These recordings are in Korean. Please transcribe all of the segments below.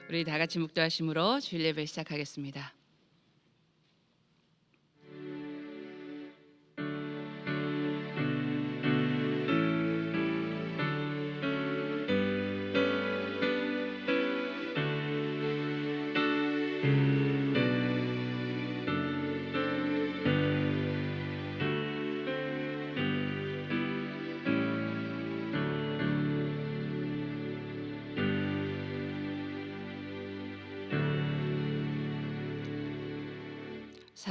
우리 다 같이 묵도하심으로 주일 예배 시작하겠습니다.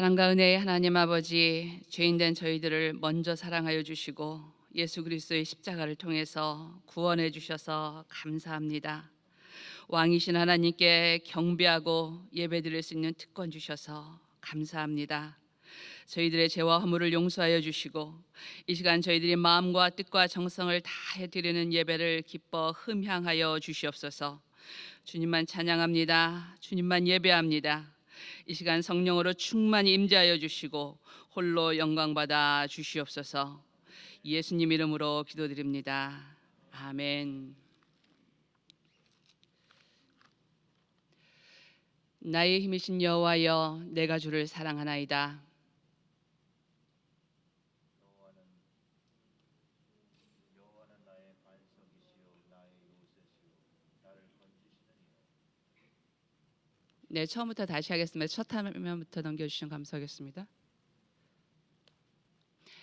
사랑과 은혜의 하나님 아버지, 죄인된 저희들을 먼저 사랑하여 주시고 예수 그리스도의 십자가를 통해서 구원해 주셔서 감사합니다. 왕이신 하나님께 경배하고 예배드릴 수 있는 특권 주셔서 감사합니다. 저희들의 죄와 허물을 용서하여 주시고 이 시간 저희들이 마음과 뜻과 정성을 다해 드리는 예배를 기뻐 흠향하여 주시옵소서. 주님만 찬양합니다. 주님만 예배합니다. 이 시간 성령으로 충만히 임재하여 주시고 홀로 영광 받아 주시옵소서. 예수님 이름으로 기도드립니다. 아멘. 나의 힘이신 여호와여, 내가 주를 사랑하나이다. 네, 처음부터 다시 하겠습니다. 첫 화면부터 넘겨주시면 감사하겠습니다.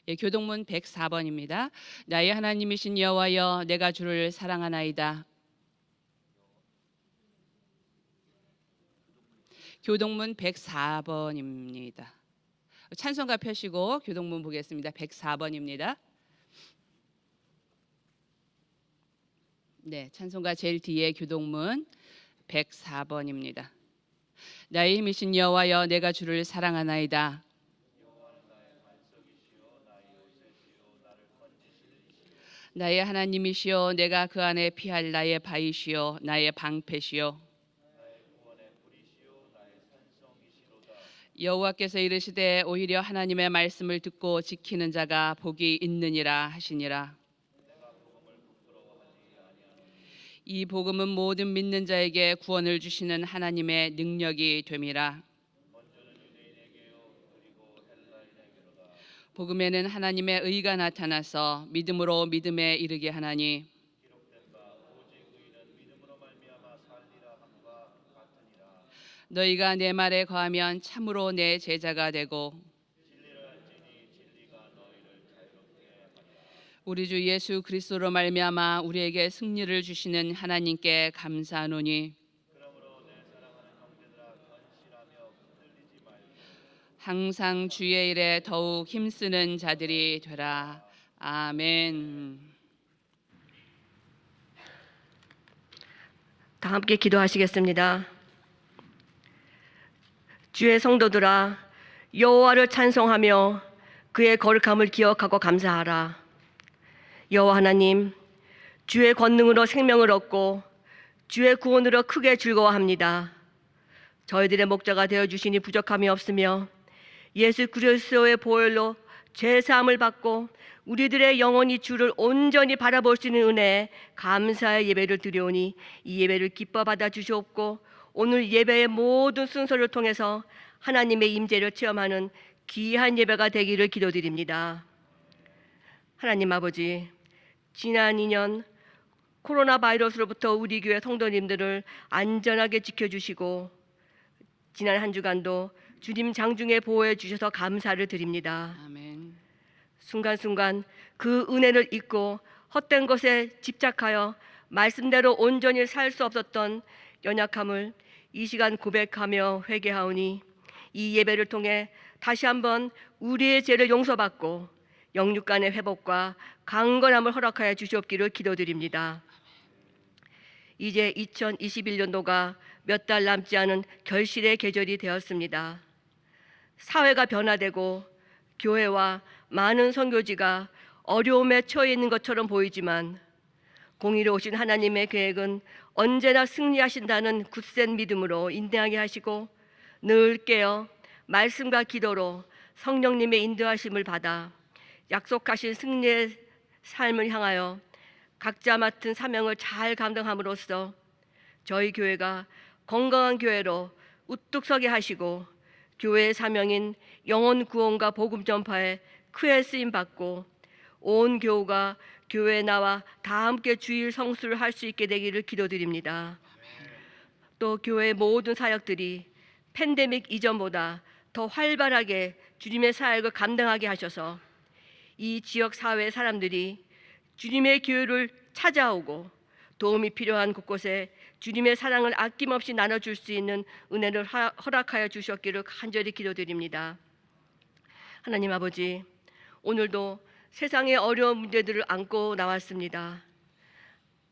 예, 교동문 104번입니다. 나의 하나님이신 여호와여, 내가 주를 사랑하나이다. 교동문 104번입니다. 찬송가 펴시고 교동문 보겠습니다. 104번입니다. 네, 찬송가 제일 뒤에 교동문 104번입니다. 나의 힘이신 여호와여, 내가 주를 사랑하나이다. 나의 하나님이시여, 내가 그 안에 피할 나의 바위시여, 나의 방패시여. 여호와께서 이르시되 오히려 하나님의 말씀을 듣고 지키는 자가 복이 있느니라 하시니라. 이 복음은 모든 믿는 자에게 구원을 주시는 하나님의 능력이 됨이라. 복음에는 하나님의 의가 나타나서 믿음으로 믿음에 이르게 하나니 너희가 내 말에 거하면 참으로 내 제자가 되고 우리 주 예수 그리스도로 말미암아 우리에게 승리를 주시는 하나님께 감사하노니 항상 주의 일에 더욱 힘쓰는 자들이 되라. 아멘. 다 함께 기도하시겠습니다. 주의 성도들아, 여호와를 찬송하며 그의 거룩함을 기억하고 감사하라. 여호와 하나님, 주의 권능으로 생명을 얻고 주의 구원으로 크게 즐거워합니다. 저희들의 목자가 되어주시니 부족함이 없으며 예수 그리스도의 보혈로 죄사함을 받고 우리들의 영혼이 주를 온전히 바라볼 수 있는 은혜에 감사의 예배를 드리오니 이 예배를 기뻐 받아 주시옵고 오늘 예배의 모든 순서를 통해서 하나님의 임재를 체험하는 귀한 예배가 되기를 기도드립니다. 하나님 아버지, 지난 2년 코로나 바이러스로부터 우리 교회 성도님들을 안전하게 지켜주시고 지난 한 주간도 주님 장중에 보호해 주셔서 감사를 드립니다. 아멘. 순간순간 그 은혜를 잊고 헛된 것에 집착하여 말씀대로 온전히 살 수 없었던 연약함을 이 시간 고백하며 회개하오니 이 예배를 통해 다시 한번 우리의 죄를 용서받고 영육간의 회복과 강건함을 허락하여 주시옵기를 기도드립니다. 이제 2021년도가 몇 달 남지 않은 결실의 계절이 되었습니다. 사회가 변화되고 교회와 많은 선교지가 어려움에 처해 있는 것처럼 보이지만 공의로 오신 하나님의 계획은 언제나 승리하신다는 굳센 믿음으로 인내하게 하시고 늘 깨어 말씀과 기도로 성령님의 인도하심을 받아 약속하신 승리의 삶을 향하여 각자 맡은 사명을 잘 감당함으로써 저희 교회가 건강한 교회로 우뚝 서게 하시고 교회의 사명인 영혼 구원과 복음 전파에 크게 쓰임 받고 온 교우가 교회에 나와 다 함께 주일 성수를 할 수 있게 되기를 기도드립니다. 또 교회의 모든 사역들이 팬데믹 이전보다 더 활발하게 주님의 사역을 감당하게 하셔서 이 지역 사회 사람들이 주님의 교회를 찾아오고 도움이 필요한 곳곳에 주님의 사랑을 아낌없이 나눠줄 수 있는 은혜를 허락하여 주셨기를 간절히 기도드립니다. 하나님 아버지, 오늘도 세상의 어려운 문제들을 안고 나왔습니다.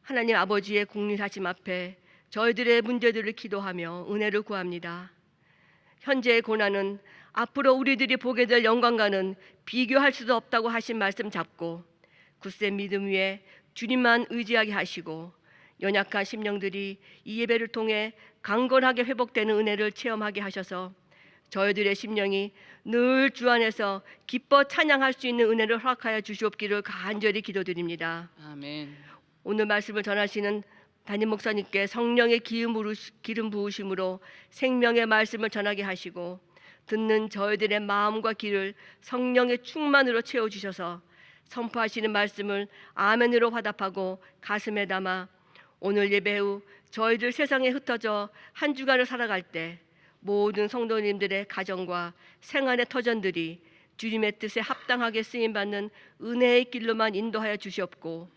하나님 아버지의 국리하심 앞에 저희들의 문제들을 기도하며 은혜를 구합니다. 현재의 고난은 앞으로 우리들이 보게 될 영광과는 비교할 수도 없다고 하신 말씀 잡고 굳센 믿음 위에 주님만 의지하게 하시고 연약한 심령들이 이 예배를 통해 강건하게 회복되는 은혜를 체험하게 하셔서 저희들의 심령이 늘 주 안에서 기뻐 찬양할 수 있는 은혜를 허락하여 주시옵기를 간절히 기도드립니다. 아멘. 오늘 말씀을 전하시는 담임 목사님께 성령의 기름 부으심으로 생명의 말씀을 전하게 하시고 듣는 저희들의 마음과 귀를 성령의 충만으로 채워주셔서 선포하시는 말씀을 아멘으로 화답하고 가슴에 담아 오늘 예배 후 저희들 세상에 흩어져 한 주간을 살아갈 때 모든 성도님들의 가정과 생활의 터전들이 주님의 뜻에 합당하게 쓰임받는 은혜의 길로만 인도하여 주시옵고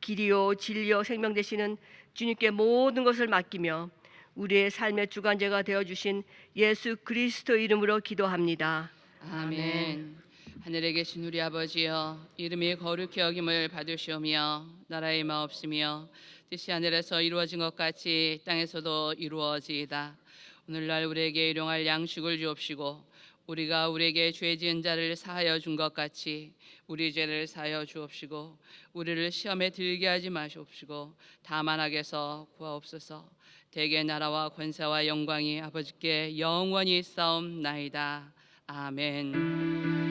길이요 진리요 생명 되시는 주님께 모든 것을 맡기며 우리의 삶의 주관자가 되어주신 예수 그리스도 이름으로 기도합니다. 아멘. 하늘에 계신 우리 아버지여, 이름이 거룩히 여김을 받으시오며 나라의 마옵시며 뜻이 하늘에서 이루어진 것 같이 땅에서도 이루어지이다. 오늘날 우리에게 일용할 양식을 주옵시고 우리가 우리에게 죄 지은 자를 사하여 준 것 같이 우리 죄를 사하여 주옵시고 우리를 시험에 들게 하지 마시옵시고 다만 악에서 구하옵소서. 대개 나라와 권세와 영광이 아버지께 영원히 있사옵나이다. 아멘.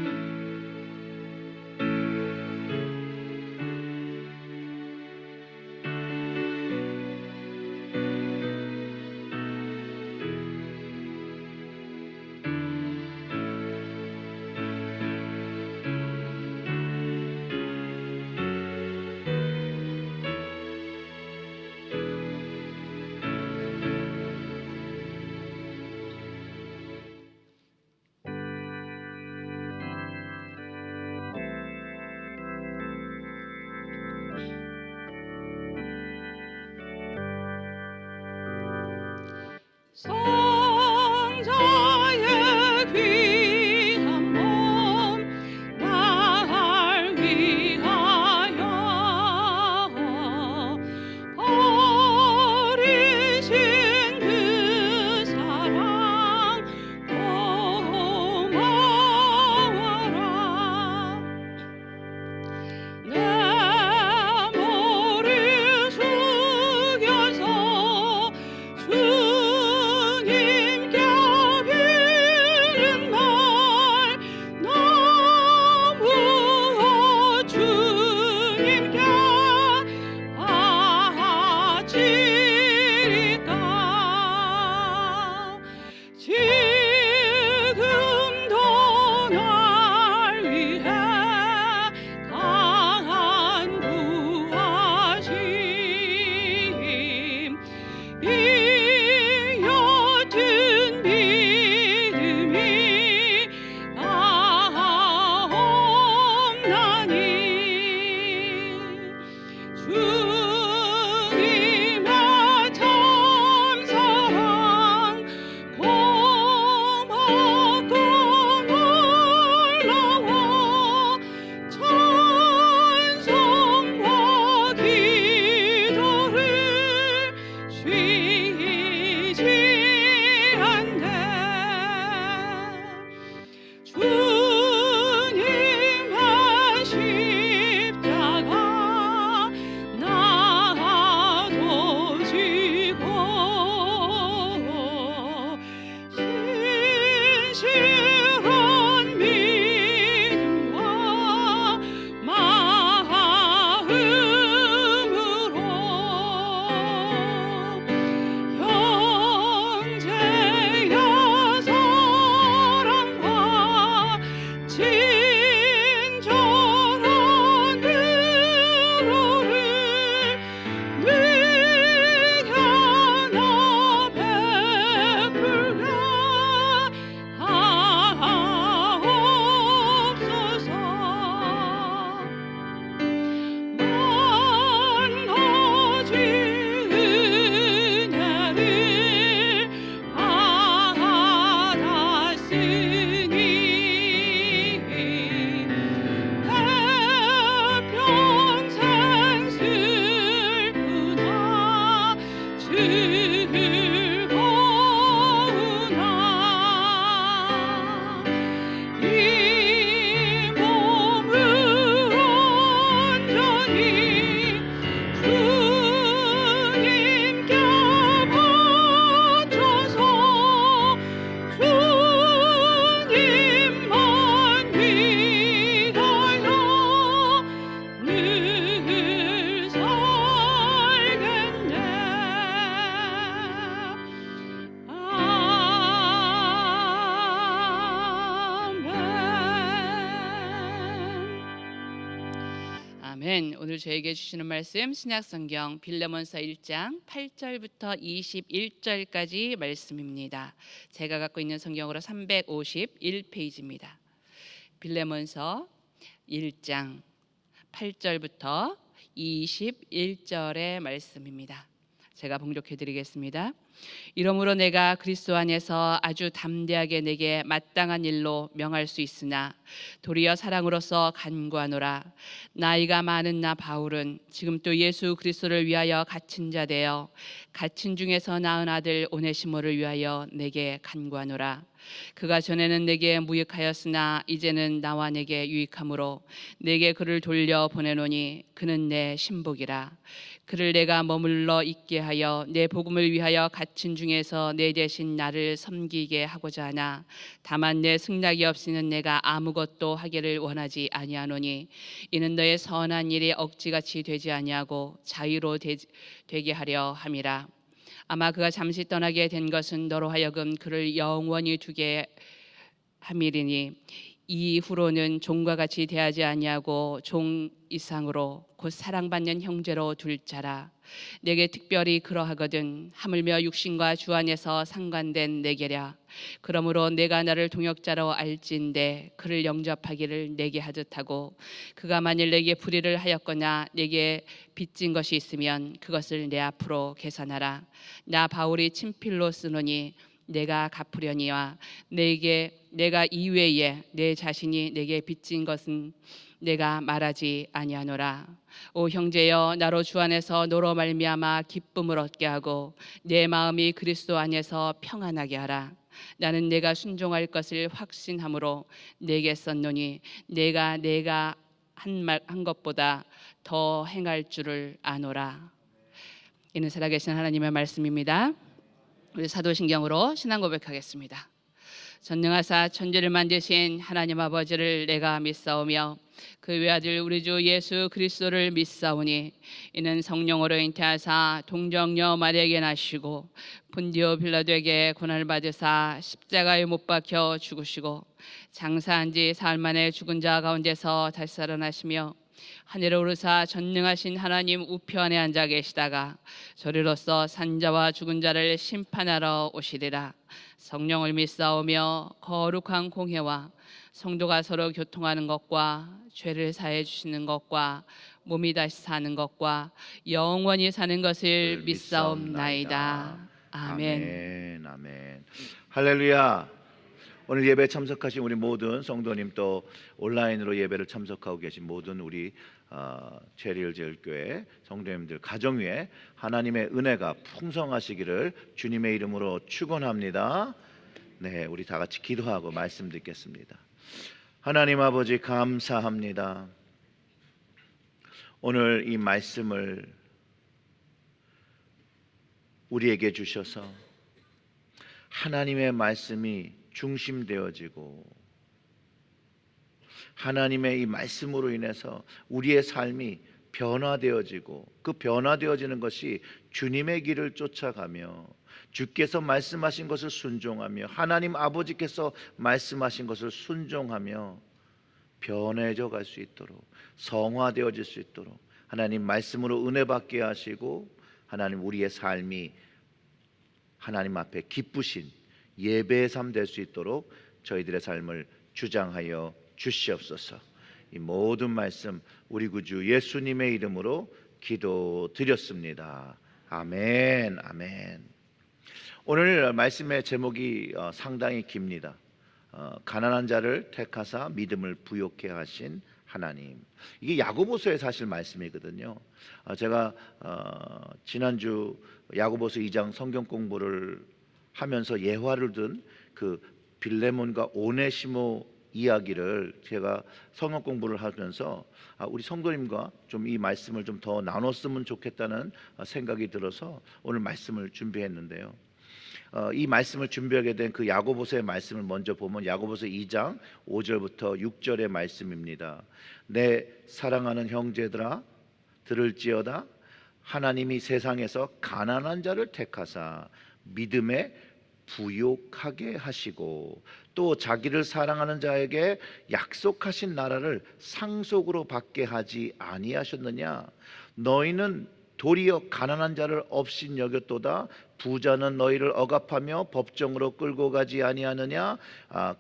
아멘. 오늘 저에게 주시는 말씀 신약성경 빌레몬서 1장 8절부터 21절까지 말씀입니다. 제가 갖고 있는 성경으로 351페이지입니다. 빌레몬서 1장 8절부터 21절의 말씀입니다. 제가 봉독해 드리겠습니다. 이러므로 내가 그리스도 안에서 아주 담대하게 내게 마땅한 일로 명할 수 있으나 도리어 사랑으로서 간구하노라. 나이가 많은 나 바울은 지금 또 예수 그리스도를 위하여 갇힌 자 되어 갇힌 중에서 낳은 아들 오네시모를 위하여 내게 간구하노라. 그가 전에는 내게 무익하였으나 이제는 나와 내게 유익함으로 내게 그를 돌려 보내노니 그는 내 신복이라. 그를 내가 머물러 있게 하여 내 복음을 위하여 갇힌 중에서 내 대신 나를 섬기게 하고자 하나 다만 내 승낙이 없이는 내가 아무것도 하기를 원하지 아니하노니 이는 너의 선한 일이 억지같이 되지 아니하고 자유로 되게 하려 함이라. 아마 그가 잠시 떠나게 된 것은 너로 하여금 그를 영원히 두게 함이리니 이후로는 종과 같이 대하지 아니하고 종 이상으로 곧 사랑받는 형제로 둘 자라. 내게 특별히 그러하거든 하물며 육신과 주 안에서 상관된 내게랴. 그러므로 내가 나를 동역자로 알진대 그를 영접하기를 내게 하듯 하고 그가 만일 내게 불의를 하였거나 내게 빚진 것이 있으면 그것을 내 앞으로 계산하라. 나 바울이 친필로 쓰노니 내가 갚으려니와 내가 이외에 내 자신이 내게 빚진 것은 내가 말하지 아니하노라. 오 형제여, 나로 주 안에서 너로 말미암아 기쁨을 얻게 하고 내 마음이 그리스도 안에서 평안하게 하라. 나는 내가 순종할 것을 확신함으로 내게 썼노니 내가 한 것보다 더 행할 줄을 아노라. 이는 살아계신 하나님의 말씀입니다. 우리 사도신경으로 신앙 고백하겠습니다. 전능하사 천지를 만드신 하나님 아버지를 내가 믿사오며 그 외아들 우리 주 예수 그리스도를 믿사오니 이는 성령으로 잉태하사 동정녀 마리아에게 나시고 본디오 빌라도에게 고난을 받으사 십자가에 못 박혀 죽으시고 장사한 지 사흘 만에 죽은 자 가운데서 다시 살아나시며 하늘에 오르사 전능하신 하나님 우편에 앉아 계시다가 저리로서 산자와 죽은 자를 심판하러 오시리라. 성령을 믿사오며 거룩한 공회와 성도가 서로 교통하는 것과 죄를 사해 주시는 것과 몸이 다시 사는 것과 영원히 사는 것을 믿사옵나이다. 아멘. 아멘. 아멘. 할렐루야. 오늘 예배 참석하신 우리 모든 성도님 또 온라인으로 예배를 참석하고 계신 모든 우리 제리얼제일교회 성도님들 가정 위에 하나님의 은혜가 풍성하시기를 주님의 이름으로 축원합니다. 네, 우리 다 같이 기도하고 말씀 듣겠습니다. 하나님 아버지 감사합니다. 오늘 이 말씀을 우리에게 주셔서 하나님의 말씀이 중심되어지고 하나님의 이 말씀으로 인해서 우리의 삶이 변화되어지고 그 변화되어지는 것이 주님의 길을 쫓아가며 주께서 말씀하신 것을 순종하며 하나님 아버지께서 말씀하신 것을 순종하며 변해져 갈 수 있도록 성화되어질 수 있도록 하나님 말씀으로 은혜 받게 하시고 하나님 우리의 삶이 하나님 앞에 기쁘신 예배의 삶 될 수 있도록 저희들의 삶을 주장하여 주시옵소서. 이 모든 말씀 우리 구주 예수님의 이름으로 기도드렸습니다. 아멘. 아멘. 오늘 말씀의 제목이 상당히 깁니다. 가난한 자를 택하사 믿음을 부요케 하신 하나님. 이게 야고보서의 사실 말씀이거든요. 제가 지난주 야고보서 2장 성경 공부를 하면서 예화를 든 그 빌레몬과 오네시모 이야기를 제가 성경 공부를 하면서 우리 성도님과 좀 이 말씀을 좀 더 나눴으면 좋겠다는 생각이 들어서 오늘 말씀을 준비했는데요. 이 말씀을 준비하게 된 그 야고보서의 말씀을 먼저 보면 야고보서 2장 5절부터 6절의 말씀입니다. 내 사랑하는 형제들아 들을지어다. 하나님이 세상에서 가난한 자를 택하사 믿음에 부욕하게 하시고 또 자기를 사랑하는 자에게 약속하신 나라를 상속으로 받게 하지 아니하셨느냐? 너희는 도리어 가난한 자를 없인 여겼도다. 부자는 너희를 억압하며 법정으로 끌고 가지 아니하느냐?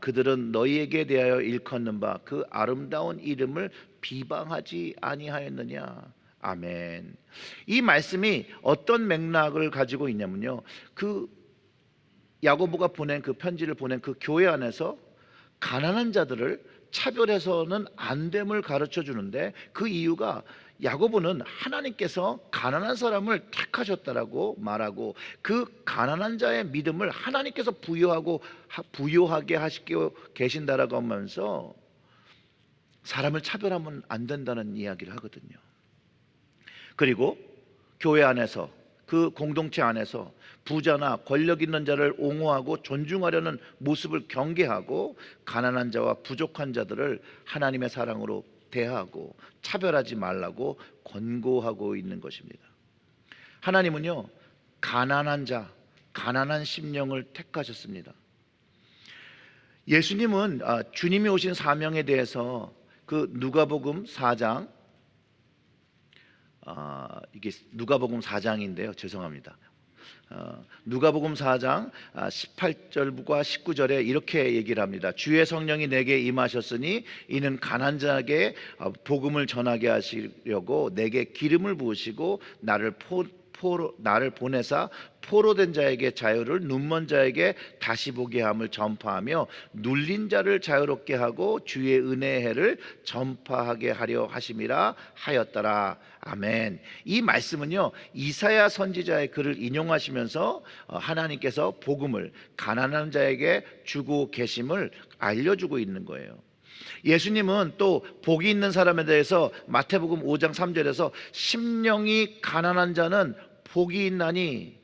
그들은 너희에게 대하여 일컫는 바 그 아름다운 이름을 비방하지 아니하였느냐? 아멘. 이 말씀이 어떤 맥락을 가지고 있냐면요, 그 야고보가 보낸 그 편지를 보낸 그 교회 안에서 가난한 자들을 차별해서는 안 됨을 가르쳐 주는데, 그 이유가 야고보는 하나님께서 가난한 사람을 택하셨다라고 말하고 그 가난한 자의 믿음을 하나님께서 부요하게 하시고 계신다라고 하면서 사람을 차별하면 안 된다는 이야기를 하거든요. 그리고 교회 안에서, 그 공동체 안에서 부자나 권력 있는 자를 옹호하고 존중하려는 모습을 경계하고 가난한 자와 부족한 자들을 하나님의 사랑으로 대하고 차별하지 말라고 권고하고 있는 것입니다. 하나님은요, 가난한 자, 가난한 심령을 택하셨습니다. 예수님은 주님이 오신 사명에 대해서 그 누가복음 4장, 이게 누가복음 4장인데요, 죄송합니다. 누가복음 4장 18절과 19절에 이렇게 얘기를 합니다. 주의 성령이 내게 임하셨으니 이는 가난한 자에게 복음을 전하게 하시려고 내게 기름을 부으시고 나를 보내사 포로된 자에게 자유를, 눈먼 자에게 다시 보게 함을 전파하며 눌린 자를 자유롭게 하고 주의 은혜의 해를 전파하게 하려 하심이라 하였더라. 아멘. 이 말씀은요, 이사야 선지자의 글을 인용하시면서 하나님께서 복음을 가난한 자에게 주고 계심을 알려주고 있는 거예요. 예수님은 또 복이 있는 사람에 대해서 마태복음 5장 3절에서 심령이 가난한 자는 복이 있나니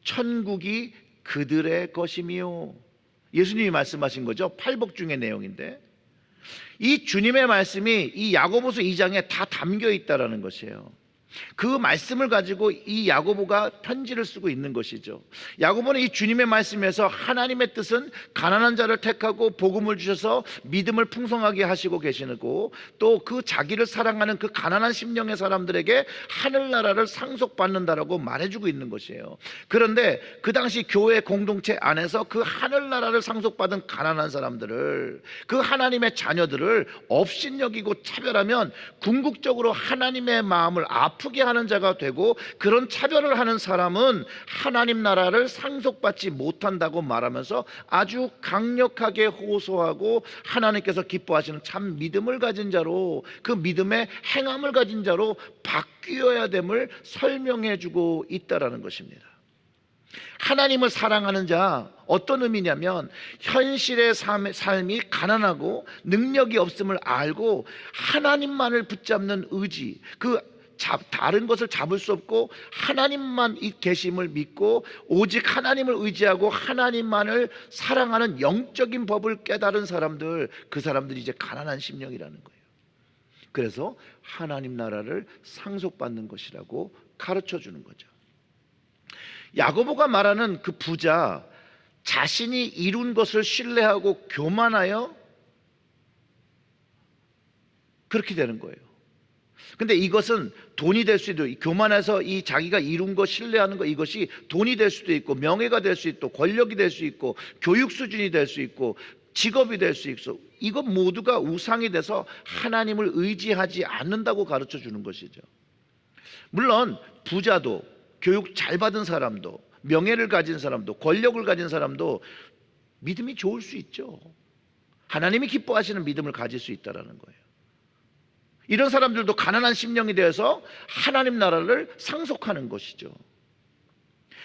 천국이 그들의 것이미요. 예수님이 말씀하신 거죠. 팔복 중의 내용인데, 이 주님의 말씀이 이 야고보서 2장에 다 담겨 있다라는 것이에요. 그 말씀을 가지고 이 야고보가 편지를 쓰고 있는 것이죠. 야고보는 이 주님의 말씀에서 하나님의 뜻은 가난한 자를 택하고 복음을 주셔서 믿음을 풍성하게 하시고 계시고, 또 그 자기를 사랑하는 그 가난한 심령의 사람들에게 하늘나라를 상속받는다라고 말해주고 있는 것이에요. 그런데 그 당시 교회 공동체 안에서 그 하늘나라를 상속받은 가난한 사람들을, 그 하나님의 자녀들을 업신여기고 차별하면 궁극적으로 하나님의 마음을 아프게 하는 자가 되고, 그런 차별을 하는 사람은 하나님 나라를 상속받지 못한다고 말하면서 아주 강력하게 호소하고 하나님께서 기뻐하시는 참 믿음을 가진 자로, 그 믿음의 행함을 가진 자로 바뀌어야 됨을 설명해 주고 있다라는 것입니다. 하나님을 사랑하는 자, 어떤 의미냐면 현실의 삶이 가난하고 능력이 없음을 알고 하나님만을 붙잡는 의지, 다른 것을 잡을 수 없고 하나님만 이 계심을 믿고 오직 하나님을 의지하고 하나님만을 사랑하는 영적인 법을 깨달은 사람들, 그 사람들이 이제 가난한 심령이라는 거예요. 그래서 하나님 나라를 상속받는 것이라고 가르쳐 주는 거죠. 야고보가 말하는 그 부자, 자신이 이룬 것을 신뢰하고 교만하여 그렇게 되는 거예요. 근데 이것은 돈이 될 수도 있고, 교만해서 이 자기가 이룬 거, 신뢰하는 거, 이것이 돈이 될 수도 있고 명예가 될 수 있고 권력이 될 수 있고 교육 수준이 될 수 있고 직업이 될 수 있어. 이것 모두가 우상이 돼서 하나님을 의지하지 않는다고 가르쳐 주는 것이죠. 물론 부자도, 교육 잘 받은 사람도, 명예를 가진 사람도, 권력을 가진 사람도 믿음이 좋을 수 있죠. 하나님이 기뻐하시는 믿음을 가질 수 있다는 거예요. 이런 사람들도 가난한 심령이 되어서 하나님 나라를 상속하는 것이죠.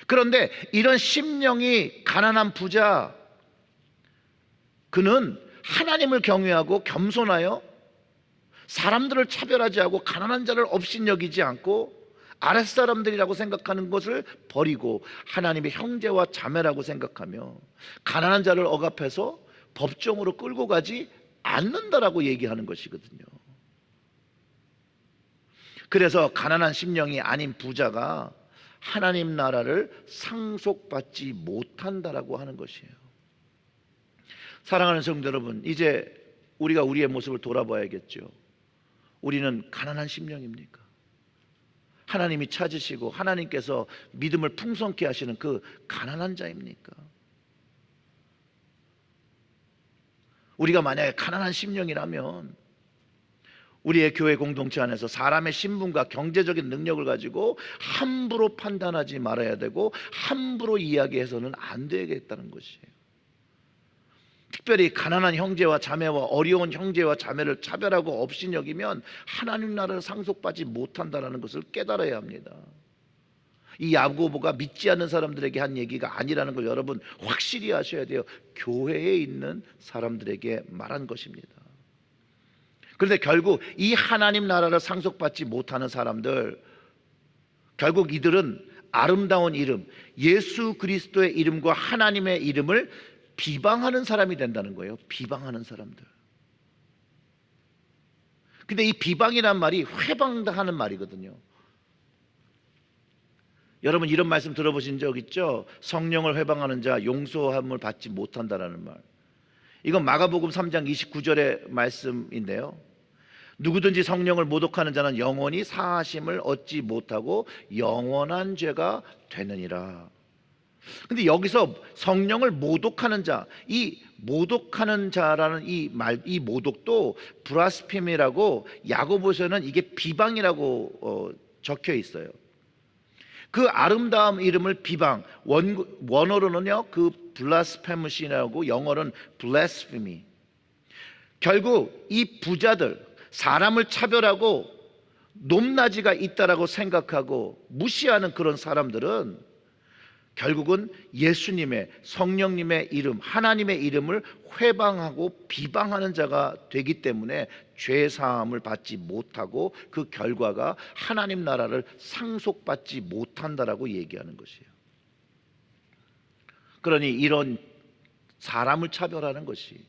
그런데 이런 심령이 가난한 부자, 그는 하나님을 경외하고 겸손하여 사람들을 차별하지 않고 가난한 자를 업신여기지 않고 아랫사람들이라고 생각하는 것을 버리고 하나님의 형제와 자매라고 생각하며 가난한 자를 억압해서 법정으로 끌고 가지 않는다라고 얘기하는 것이거든요. 그래서 가난한 심령이 아닌 부자가 하나님 나라를 상속받지 못한다라고 하는 것이에요. 사랑하는 성도 여러분, 이제 우리가 우리의 모습을 돌아봐야겠죠. 우리는 가난한 심령입니까? 하나님이 찾으시고 하나님께서 믿음을 풍성케 하시는 그 가난한 자입니까? 우리가 만약에 가난한 심령이라면 우리의 교회 공동체 안에서 사람의 신분과 경제적인 능력을 가지고 함부로 판단하지 말아야 되고 함부로 이야기해서는 안 되겠다는 것이에요. 특별히 가난한 형제와 자매와 어려운 형제와 자매를 차별하고 없이 여기면 하나님 나라를 상속받지 못한다는 것을 깨달아야 합니다. 이 야고보가 믿지 않는 사람들에게 한 얘기가 아니라는 걸 여러분 확실히 아셔야 돼요. 교회에 있는 사람들에게 말한 것입니다. 그런데 결국 이 하나님 나라를 상속받지 못하는 사람들, 결국 이들은 아름다운 이름, 예수 그리스도의 이름과 하나님의 이름을 비방하는 사람이 된다는 거예요. 비방하는 사람들. 근데 이 비방이란 말이 회방하는 말이거든요. 여러분 이런 말씀 들어보신 적 있죠? 성령을 회방하는 자 용서함을 받지 못한다라는 말. 이건 마가복음 3장 29절의 말씀인데요. 누구든지 성령을 모독하는 자는 영원히 사하심을 얻지 못하고 영원한 죄가 되느니라. 근데 여기서 성령을 모독하는 자, 이 모독하는 자라는 이 모독도 브라스페미라고 야고보서는 이게 비방이라고 적혀 있어요. 그 아름다운 이름을 비방, 원어로는요 그 블라스페무시라고, 영어로는 블래스페미. 결국 이 부자들, 사람을 차별하고 높낮이가 있다라고 생각하고 무시하는 그런 사람들은 결국은 예수님의, 성령님의 이름, 하나님의 이름을 회방하고 비방하는 자가 되기 때문에 죄사함을 받지 못하고 그 결과가 하나님 나라를 상속받지 못한다라고 얘기하는 것이에요. 그러니 이런 사람을 차별하는 것이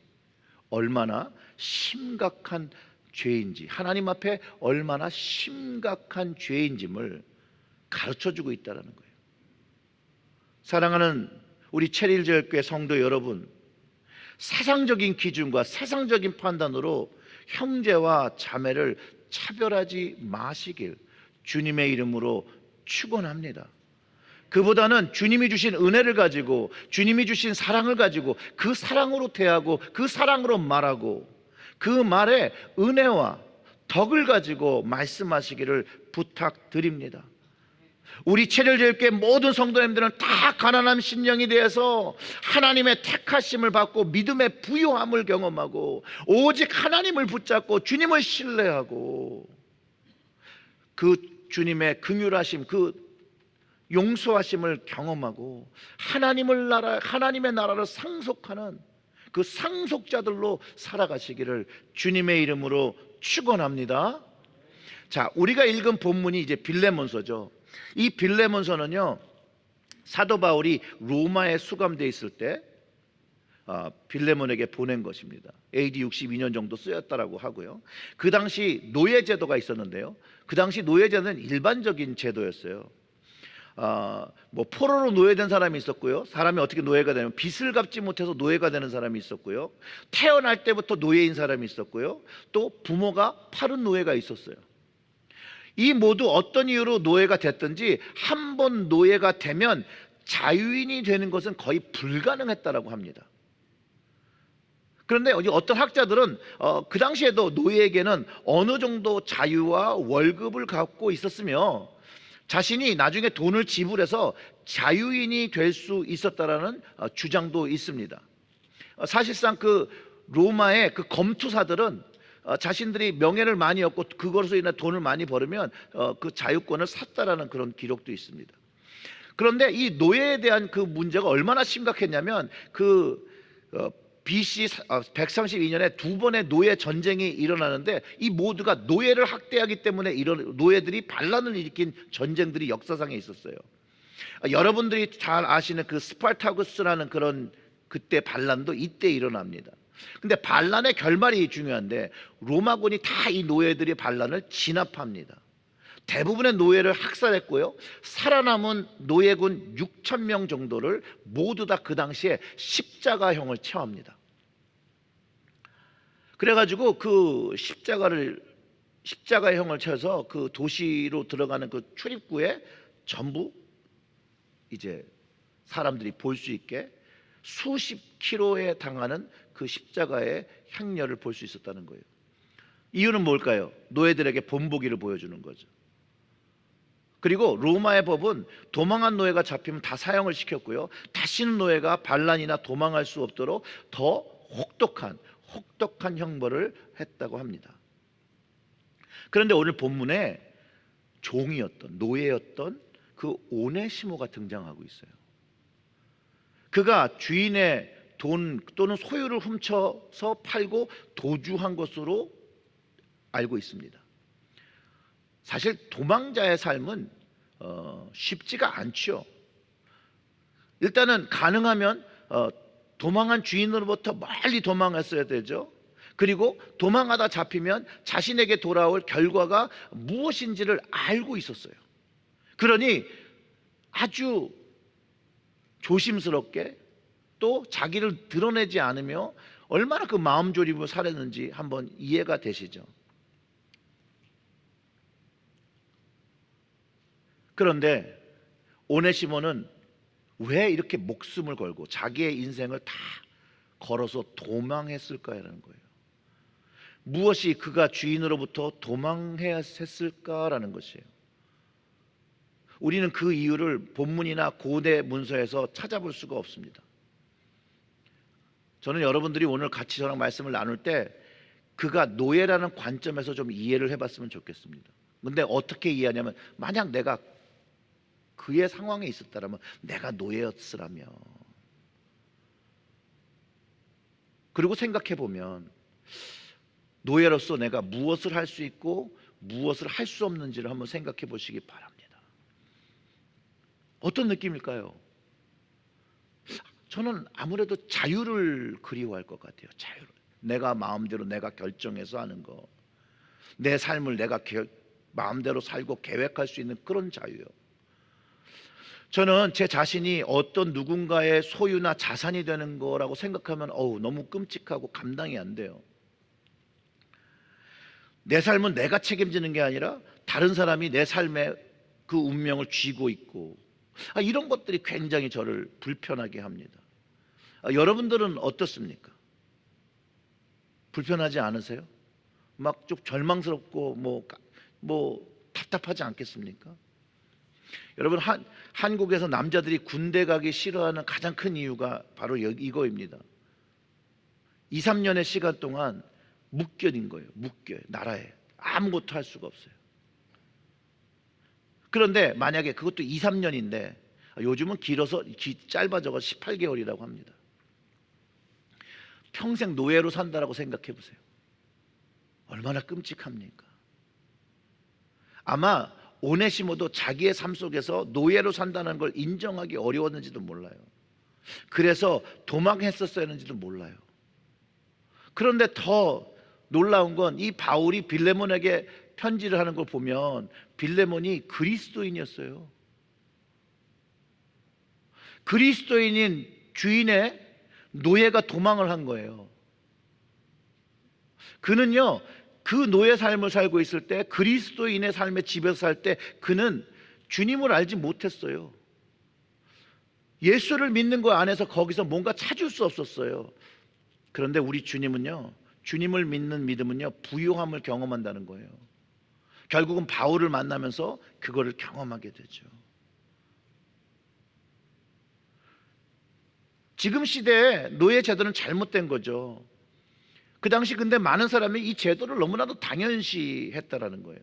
얼마나 심각한 죄인지, 하나님 앞에 얼마나 심각한 죄인짐을 가르쳐주고 있다는 거예요. 사랑하는 우리 체릴제일교회 성도 여러분, 세상적인 기준과 세상적인 판단으로 형제와 자매를 차별하지 마시길 주님의 이름으로 축원합니다. 그보다는 주님이 주신 은혜를 가지고, 주님이 주신 사랑을 가지고 그 사랑으로 대하고 그 사랑으로 말하고 그 말에 은혜와 덕을 가지고 말씀하시기를 부탁드립니다. 우리 체질교회 모든 성도님들은 다 가난한 심령이 되어서 하나님의 택하심을 받고 믿음의 부요함을 경험하고 오직 하나님을 붙잡고 주님을 신뢰하고 그 주님의 긍휼하심, 그 용서하심을 경험하고 하나님의 나라를 상속하는 그 상속자들로 살아가시기를 주님의 이름으로 축원합니다. 자, 우리가 읽은 본문이 이제 빌레몬서죠. 이 빌레몬서는요, 사도 바울이 로마에 수감되어 있을 때 빌레몬에게 보낸 것입니다. AD 62년 정도 쓰였다라고 하고요. 그 당시 노예제도가 있었는데요. 그 당시 노예제도는 일반적인 제도였어요. 뭐 포로로 노예된 사람이 있었고요. 사람이 어떻게 노예가 되냐면 빚을 갚지 못해서 노예가 되는 사람이 있었고요. 태어날 때부터 노예인 사람이 있었고요. 또 부모가 팔은 노예가 있었어요. 이 모두 어떤 이유로 노예가 됐든지 한 번 노예가 되면 자유인이 되는 것은 거의 불가능했다라고 합니다. 그런데 어떤 학자들은 그 당시에도 노예에게는 어느 정도 자유와 월급을 갖고 있었으며 자신이 나중에 돈을 지불해서 자유인이 될 수 있었다라는 주장도 있습니다. 사실상 그 로마의 그 검투사들은 자신들이 명예를 많이 얻고 그것으로 인해 돈을 많이 벌으면 그 자유권을 샀다라는 그런 기록도 있습니다. 그런데 이 노예에 대한 그 문제가 얼마나 심각했냐면 BC 132년에 두 번의 노예 전쟁이 일어나는데 이 모두가 노예를 학대하기 때문에 이런 노예들이 반란을 일으킨 전쟁들이 역사상에 있었어요. 여러분들이 잘 아시는 그 스파르타쿠스라는 그런 그때 반란도 이때 일어납니다. 근데 반란의 결말이 중요한데 로마군이 다 이 노예들의 반란을 진압합니다. 대부분의 노예를 학살했고요. 살아남은 노예군 6,000명 정도를 모두 다 그 당시에 십자가형을 체합니다. 그래가지고 그 십자가의 형을 쳐서 그 도시로 들어가는 그 출입구에 전부 이제 사람들이 볼 수 있게 수십 킬로에 당하는 그 십자가의 향렬을 볼 수 있었다는 거예요. 이유는 뭘까요? 노예들에게 본보기를 보여주는 거죠. 그리고 로마의 법은 도망한 노예가 잡히면 다 사형을 시켰고요, 다시는 노예가 반란이나 도망할 수 없도록 더 혹독한 형벌을 했다고 합니다. 그런데 오늘 본문에 종이었던, 노예였던 그 오네시모가 등장하고 있어요. 그가 주인의 돈 또는 소유를 훔쳐서 팔고 도주한 것으로 알고 있습니다. 사실 도망자의 삶은 쉽지가 않죠. 일단은 가능하면 도망한 주인으로부터 멀리 도망했어야 되죠. 그리고 도망하다 잡히면 자신에게 돌아올 결과가 무엇인지를 알고 있었어요. 그러니 아주 조심스럽게 또 자기를 드러내지 않으며 얼마나 그 마음 졸이고 살았는지 한번 이해가 되시죠? 그런데 오네시모는 왜 이렇게 목숨을 걸고 자기의 인생을 다 걸어서 도망했을까라는 거예요. 무엇이 그가 주인으로부터 도망해야 했을까라는 것이에요. 우리는 그 이유를 본문이나 고대 문서에서 찾아볼 수가 없습니다. 저는 여러분들이 오늘 같이 저랑 말씀을 나눌 때 그가 노예라는 관점에서 좀 이해를 해봤으면 좋겠습니다. 근데 어떻게 이해하냐면, 만약 내가 그의 상황에 있었다면, 내가 노예였으라면, 그리고 생각해보면 노예로서 내가 무엇을 할 수 있고 무엇을 할 수 없는지를 한번 생각해 보시기 바랍니다. 어떤 느낌일까요? 저는 아무래도 자유를 그리워할 것 같아요. 자유를. 내가 마음대로 내가 결정해서 하는 거, 내 삶을 내가 마음대로 살고 계획할 수 있는 그런 자유요. 저는 제 자신이 어떤 누군가의 소유나 자산이 되는 거라고 생각하면 너무 끔찍하고 감당이 안 돼요. 내 삶은 내가 책임지는 게 아니라 다른 사람이 내 삶의 그 운명을 쥐고 있고, 이런 것들이 굉장히 저를 불편하게 합니다. 여러분들은 어떻습니까? 불편하지 않으세요? 막 좀 절망스럽고 뭐 답답하지 않겠습니까? 여러분, 한국에서 남자들이 군대 가기 싫어하는 가장 큰 이유가 바로 이거입니다. 2, 3년의 시간 동안 묶여진 거예요. 묶여요. 나라에 아무것도 할 수가 없어요. 그런데 만약에 그것도 2, 3년인데 요즘은 짧아져서 18개월이라고 합니다. 평생 노예로 산다라고 생각해 보세요. 얼마나 끔찍합니까? 아마 오네시모도 자기의 삶 속에서 노예로 산다는 걸 인정하기 어려웠는지도 몰라요. 그래서 도망했었어야 했는지도 몰라요. 그런데 더 놀라운 건 이 바울이 빌레몬에게 편지를 하는 걸 보면 빌레몬이 그리스도인이었어요. 그리스도인인 주인의 노예가 도망을 한 거예요. 그는요, 그 노예 삶을 살고 있을 때, 그리스도인의 삶의 집에서 살 때 그는 주님을 알지 못했어요. 예수를 믿는 거 안에서 거기서 뭔가 찾을 수 없었어요. 그런데 우리 주님은요, 주님을 믿는 믿음은요, 부요함을 경험한다는 거예요. 결국은 바울을 만나면서 그거를 경험하게 되죠. 지금 시대에 노예 제도는 잘못된 거죠. 그 당시 근데 많은 사람이 이 제도를 너무나도 당연시했다라는 거예요.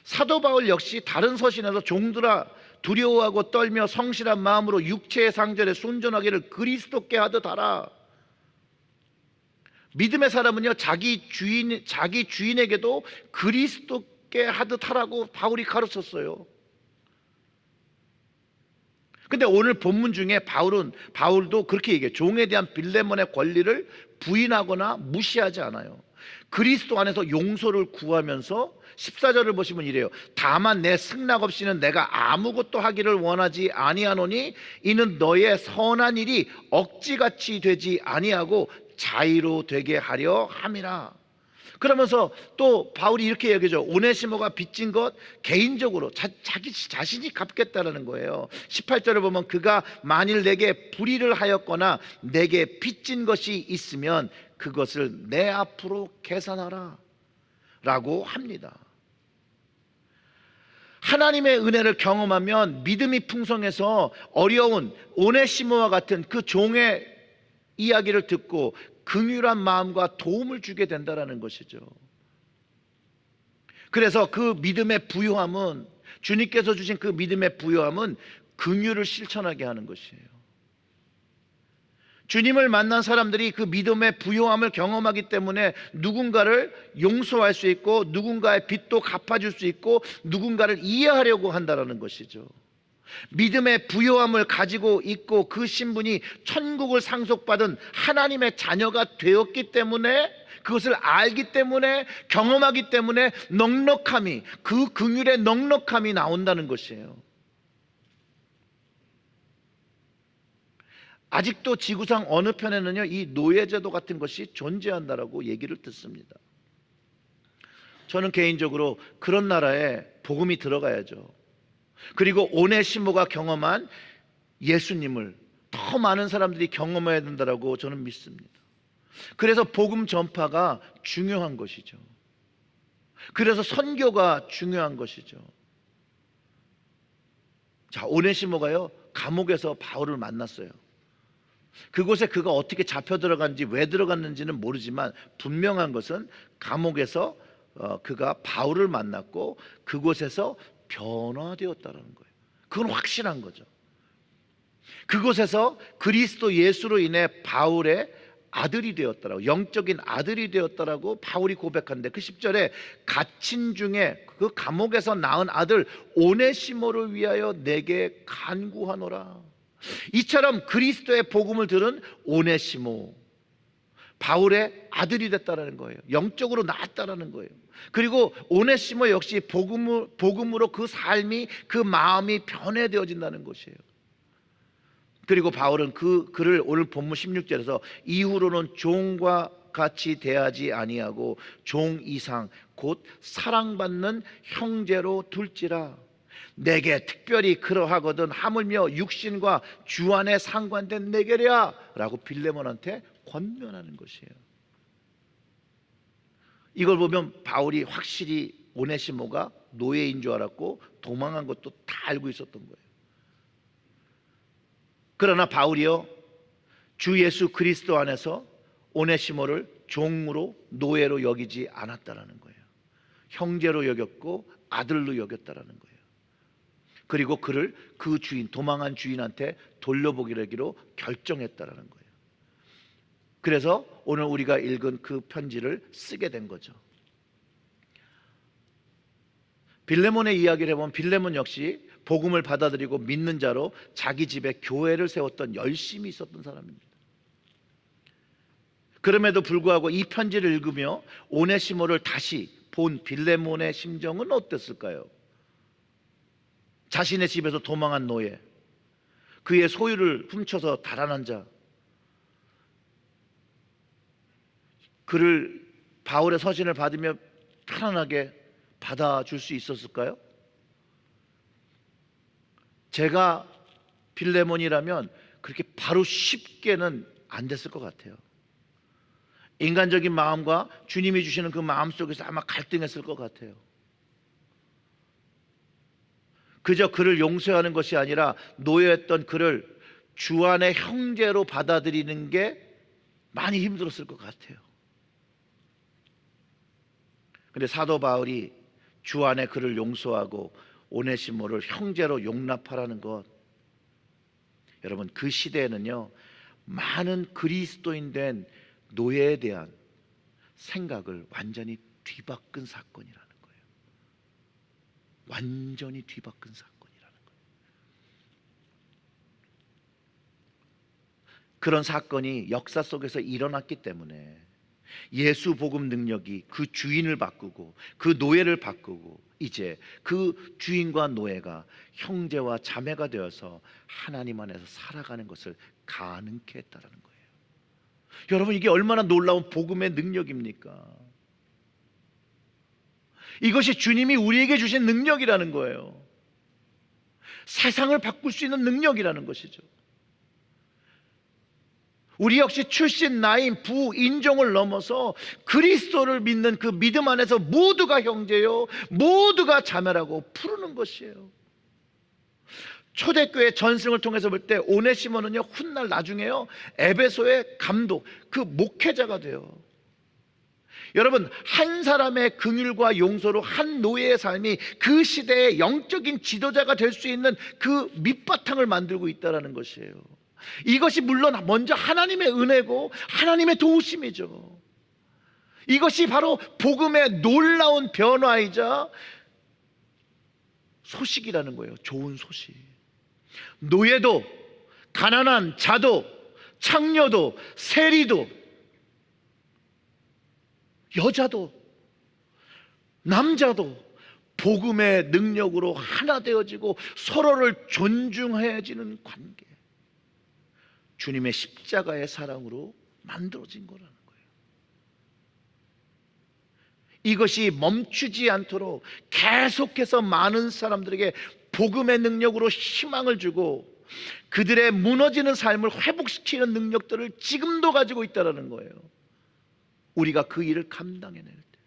사도 바울 역시 다른 서신에서 종들아 두려워하고 떨며 성실한 마음으로 육체의 상전에 순종하기를 그리스도께 하듯 하라. 믿음의 사람은요, 자기 주인에게도 그리스도께 하듯 하라고 바울이 가르쳤어요. 근데 오늘 본문 중에 바울도 그렇게 얘기해요. 종에 대한 빌레몬의 권리를 부인하거나 무시하지 않아요. 그리스도 안에서 용서를 구하면서 14절을 보시면 이래요. 다만 내 승낙 없이는 내가 아무것도 하기를 원하지 아니하노니 이는 너의 선한 일이 억지같이 되지 아니하고 자유로 되게 하려 함이라. 그러면서 또 바울이 이렇게 얘기하죠. 오네시모가 빚진 것 개인적으로 자기 자신이 갚겠다라는 거예요. 18절을 보면 그가 만일 내게 불의를 하였거나 내게 빚진 것이 있으면 그것을 내 앞으로 계산하라 라고 합니다. 하나님의 은혜를 경험하면 믿음이 풍성해서 어려운 오네시모와 같은 그 종의 이야기를 듣고 긍휼한 마음과 도움을 주게 된다는 것이죠. 그래서 그 믿음의 부요함은, 주님께서 주신 그 믿음의 부요함은 긍휼을 실천하게 하는 것이에요. 주님을 만난 사람들이 그 믿음의 부요함을 경험하기 때문에 누군가를 용서할 수 있고 누군가의 빚도 갚아줄 수 있고 누군가를 이해하려고 한다는 것이죠. 믿음의 부요함을 가지고 있고 그 신분이 천국을 상속받은 하나님의 자녀가 되었기 때문에, 그것을 알기 때문에, 경험하기 때문에 넉넉함이, 그 긍휼의 넉넉함이 나온다는 것이에요. 아직도 지구상 어느 편에는요, 이 노예제도 같은 것이 존재한다라고 얘기를 듣습니다. 저는 개인적으로 그런 나라에 복음이 들어가야죠. 그리고 오네시모가 경험한 예수님을 더 많은 사람들이 경험해야 된다라고 저는 믿습니다. 그래서 복음 전파가 중요한 것이죠. 그래서 선교가 중요한 것이죠. 자, 오네시모가요, 감옥에서 바울을 만났어요. 그곳에 그가 어떻게 잡혀 들어간지, 왜 들어갔는지는 모르지만 분명한 것은 감옥에서 그가 바울을 만났고 그곳에서 변화되었다는 거예요. 그건 확실한 거죠. 그곳에서 그리스도 예수로 인해 바울의 아들이 되었다라고, 영적인 아들이 되었다라고 바울이 고백하는데, 그 10절에 갇힌 중에 그 감옥에서 낳은 아들 오네시모를 위하여 내게 간구하노라. 이처럼 그리스도의 복음을 들은 오네시모, 바울의 아들이 됐다라는 거예요. 영적으로 낳았다라는 거예요. 그리고 오네시모 역시 복음으로 그 삶이, 그 마음이 변해되어진다는 것이에요. 그리고 바울은 그를 오늘 본문 16절에서 이후로는 종과 같이 대하지 아니하고 종 이상 곧 사랑받는 형제로 둘지라. 내게 특별히 그러하거든 하물며 육신과 주 안에 상관된 내게랴 라고 빌레몬한테 권면하는 것이에요. 이걸 보면 바울이 확실히 오네시모가 노예인 줄 알았고 도망한 것도 다 알고 있었던 거예요. 그러나 바울이요, 주 예수 그리스도 안에서 오네시모를 종으로, 노예로 여기지 않았다라는 거예요. 형제로 여겼고 아들로 여겼다라는 거예요. 그리고 그를 그 주인, 도망한 주인한테 돌려보기로 결정했다라는 거예요. 그래서 오늘 우리가 읽은 그 편지를 쓰게 된 거죠. 빌레몬의 이야기를 해보면 빌레몬 역시 복음을 받아들이고 믿는 자로 자기 집에 교회를 세웠던, 열심히 있었던 사람입니다. 그럼에도 불구하고 이 편지를 읽으며 오네시모를 다시 본 빌레몬의 심정은 어땠을까요? 자신의 집에서 도망한 노예, 그의 소유를 훔쳐서 달아난 자, 그를 바울의 서신을 받으며 편안하게 받아줄 수 있었을까요? 제가 빌레몬이라면 그렇게 바로 쉽게는 안 됐을 것 같아요. 인간적인 마음과 주님이 주시는 그 마음 속에서 아마 갈등했을 것 같아요. 그저 그를 용서하는 것이 아니라 노예했던 그를 주 안의 형제로 받아들이는 게 많이 힘들었을 것 같아요. 그런데 사도 바울이 주 안에 그를 용서하고 오네시모를 형제로 용납하라는 것, 여러분 그 시대에는요, 많은 그리스도인 된 노예에 대한 생각을 완전히 뒤바꾼 사건이라는 거예요. 완전히 뒤바꾼 사건이라는 거예요. 그런 사건이 역사 속에서 일어났기 때문에 예수 복음 능력이 그 주인을 바꾸고 그 노예를 바꾸고 이제 그 주인과 노예가 형제와 자매가 되어서 하나님 안에서 살아가는 것을 가능케 했다라는 거예요. 여러분, 이게 얼마나 놀라운 복음의 능력입니까? 이것이 주님이 우리에게 주신 능력이라는 거예요. 세상을 바꿀 수 있는 능력이라는 것이죠. 우리 역시 출신, 나이, 부, 인종을 넘어서 그리스도를 믿는 그 믿음 안에서 모두가 형제요, 모두가 자매라고 부르는 것이에요. 초대교회 전승을 통해서 볼 때 오네시모는요, 훗날 나중에요, 에베소의 감독, 그 목회자가 돼요. 여러분, 한 사람의 긍휼과 용서로 한 노예의 삶이 그 시대의 영적인 지도자가 될 수 있는 그 밑바탕을 만들고 있다는 것이에요. 이것이 물론 먼저 하나님의 은혜고 하나님의 도우심이죠. 이것이 바로 복음의 놀라운 변화이자 소식이라는 거예요. 좋은 소식. 노예도, 가난한 자도, 창녀도, 세리도, 여자도, 남자도 복음의 능력으로 하나 되어지고 서로를 존중해지는 관계, 주님의 십자가의 사랑으로 만들어진 거라는 거예요. 이것이 멈추지 않도록 계속해서 많은 사람들에게 복음의 능력으로 희망을 주고 그들의 무너지는 삶을 회복시키는 능력들을 지금도 가지고 있다는 거예요. 우리가 그 일을 감당해낼 때,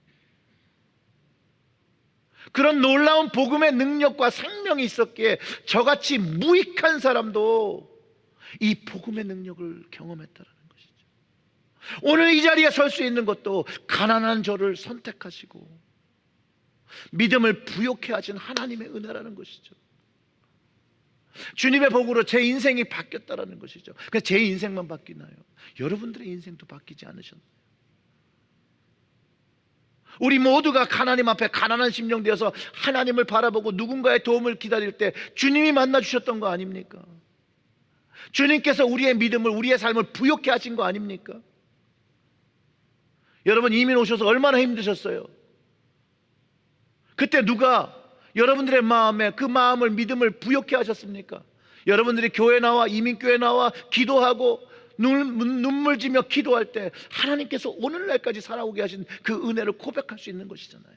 그런 놀라운 복음의 능력과 생명이 있었기에 저같이 무익한 사람도 이 복음의 능력을 경험했다는 것이죠. 오늘 이 자리에 설 수 있는 것도 가난한 저를 선택하시고 믿음을 부욕해 하신 하나님의 은혜라는 것이죠. 주님의 복으로 제 인생이 바뀌었다는 것이죠. 그래서 제 인생만 바뀌나요? 여러분들의 인생도 바뀌지 않으셨나요? 우리 모두가 하나님 앞에 가난한 심령 되어서 하나님을 바라보고 누군가의 도움을 기다릴 때 주님이 만나 주셨던 거 아닙니까? 주님께서 우리의 믿음을, 우리의 삶을 부욕해 하신 거 아닙니까? 여러분, 이민 오셔서 얼마나 힘드셨어요? 그때 누가 여러분들의 마음에 그 마음을, 믿음을 부욕해 하셨습니까? 여러분들이 교회 나와, 이민교회 나와 기도하고 눈물 지며 기도할 때 하나님께서 오늘날까지 살아오게 하신 그 은혜를 고백할 수 있는 것이잖아요.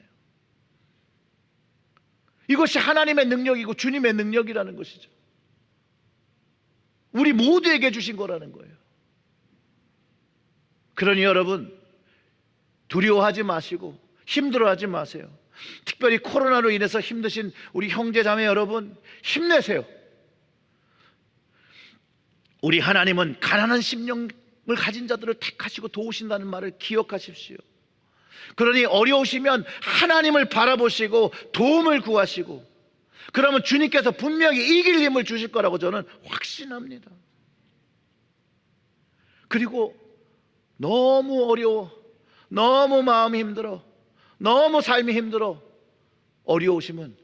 이것이 하나님의 능력이고 주님의 능력이라는 것이죠. 우리 모두에게 주신 거라는 거예요. 그러니 여러분, 두려워하지 마시고 힘들어하지 마세요. 특별히 코로나로 인해서 힘드신 우리 형제 자매 여러분, 힘내세요. 우리 하나님은 가난한 심령을 가진 자들을 택하시고 도우신다는 말을 기억하십시오. 그러니 어려우시면 하나님을 바라보시고 도움을 구하시고, 그러면 주님께서 분명히 이길 힘을 주실 거라고 저는 확신합니다. 그리고 너무 어려워, 너무 마음이 힘들어, 너무 삶이 힘들어, 어려우시면,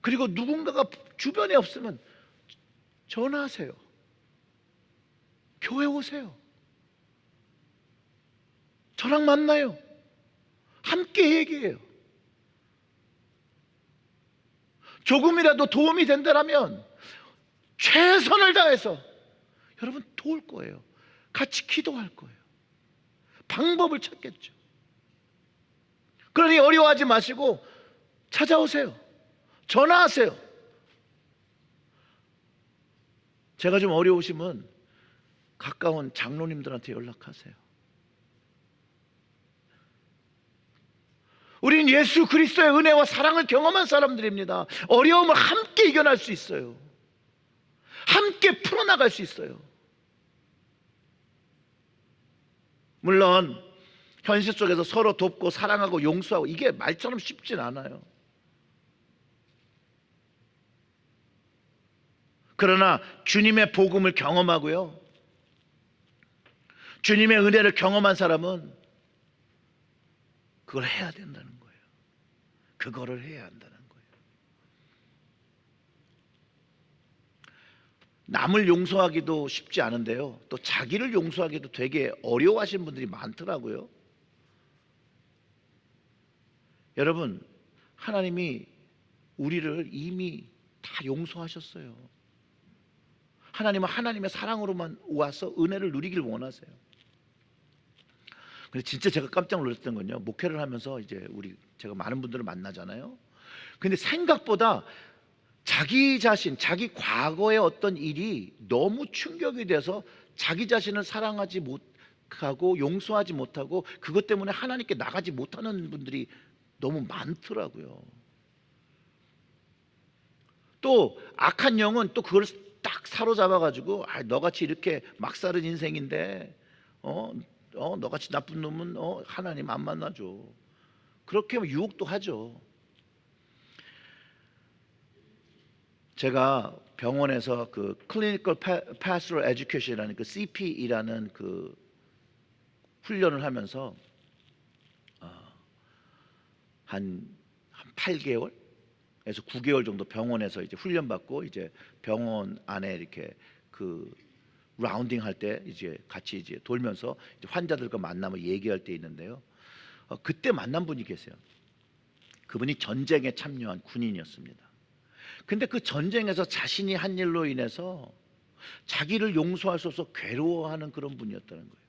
그리고 누군가가 주변에 없으면 전화하세요. 교회 오세요. 저랑 만나요. 함께 얘기해요. 조금이라도 도움이 된다면 최선을 다해서 여러분 도울 거예요. 같이 기도할 거예요. 방법을 찾겠죠. 그러니 어려워하지 마시고 찾아오세요. 전화하세요. 제가 좀 어려우시면 가까운 장로님들한테 연락하세요. 우린 예수 그리스도의 은혜와 사랑을 경험한 사람들입니다. 어려움을 함께 이겨낼 수 있어요. 함께 풀어나갈 수 있어요. 물론 현실 속에서 서로 돕고 사랑하고 용서하고 이게 말처럼 쉽진 않아요. 그러나 주님의 복음을 경험하고요, 주님의 은혜를 경험한 사람은 그걸 해야 된다는 거예요. 그거를 해야 한다는 거예요. 남을 용서하기도 쉽지 않은데요, 또 자기를 용서하기도 되게 어려워하시는 분들이 많더라고요. 여러분, 하나님이 우리를 이미 다 용서하셨어요. 하나님은 하나님의 사랑으로만 와서 은혜를 누리길 원하세요. 근데 진짜 제가 깜짝 놀랐던 건요. 목회를 하면서 이제 제가 많은 분들을 만나잖아요. 근데 생각보다 자기 자신, 자기 과거의 어떤 일이 너무 충격이 돼서 자기 자신을 사랑하지 못하고 용서하지 못하고 그것 때문에 하나님께 나가지 못하는 분들이 너무 많더라고요. 또 악한 영은 또 그걸 딱 사로잡아 가지고 너같이 이렇게 막 사는 인생인데 너같이 나쁜 놈은 하나님 안 만나줘. 그렇게 유혹도 하죠. 제가 병원에서 그 Clinical Pastoral Education이라는 그 CPE라는 그 훈련을 하면서 한 8개월에서 9개월 정도 병원에서 이제 훈련 받고 이제 병원 안에 이렇게 그 라운딩 할 때 이제 같이 이제 돌면서 이제 환자들과 만나면 얘기할 때 있는데요. 그때 만난 분이 계세요. 그분이 전쟁에 참여한 군인이었습니다. 근데 그 전쟁에서 자신이 한 일로 인해서 자기를 용서할 수 없어 괴로워하는 그런 분이었다는 거예요.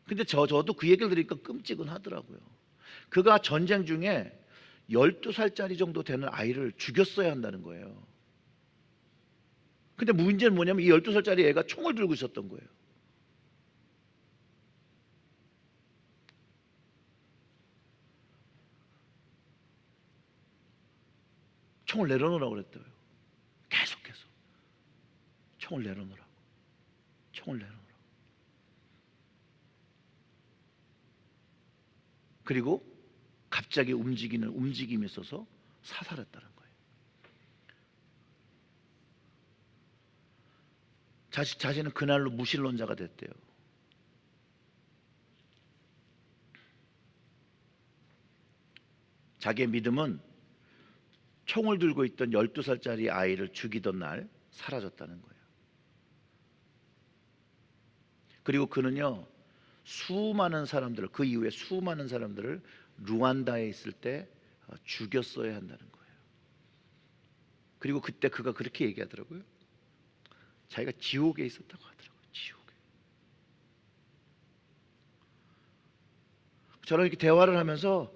근데 저도 그 얘기를 들으니까 끔찍은 하더라고요. 그가 전쟁 중에 12살짜리 정도 되는 아이를 죽였어야 한다는 거예요. 근데 문제는 뭐냐면 이 12살짜리 애가 총을 들고 있었던 거예요. 총을 내려놓으라고 그랬대요. 계속해서 총을 내려놓으라고. 총을 내려놓으라고. 그리고 갑자기 움직이는 움직임이 있어서 사살했다는 거예요. 자신은 그날로 무신론자가 됐대요. 자기의 믿음은 총을 들고 있던 12살짜리 아이를 죽이던 날 사라졌다는 거예요. 그리고 그는요, 수많은 사람들을, 그 이후에 수많은 사람들을 루안다에 있을 때 죽였어야 한다는 거예요. 그리고 그때 그가 그렇게 얘기하더라고요. 자기가 지옥에 있었다고 하더라고요. 지옥에. 저랑 이렇게 대화를 하면서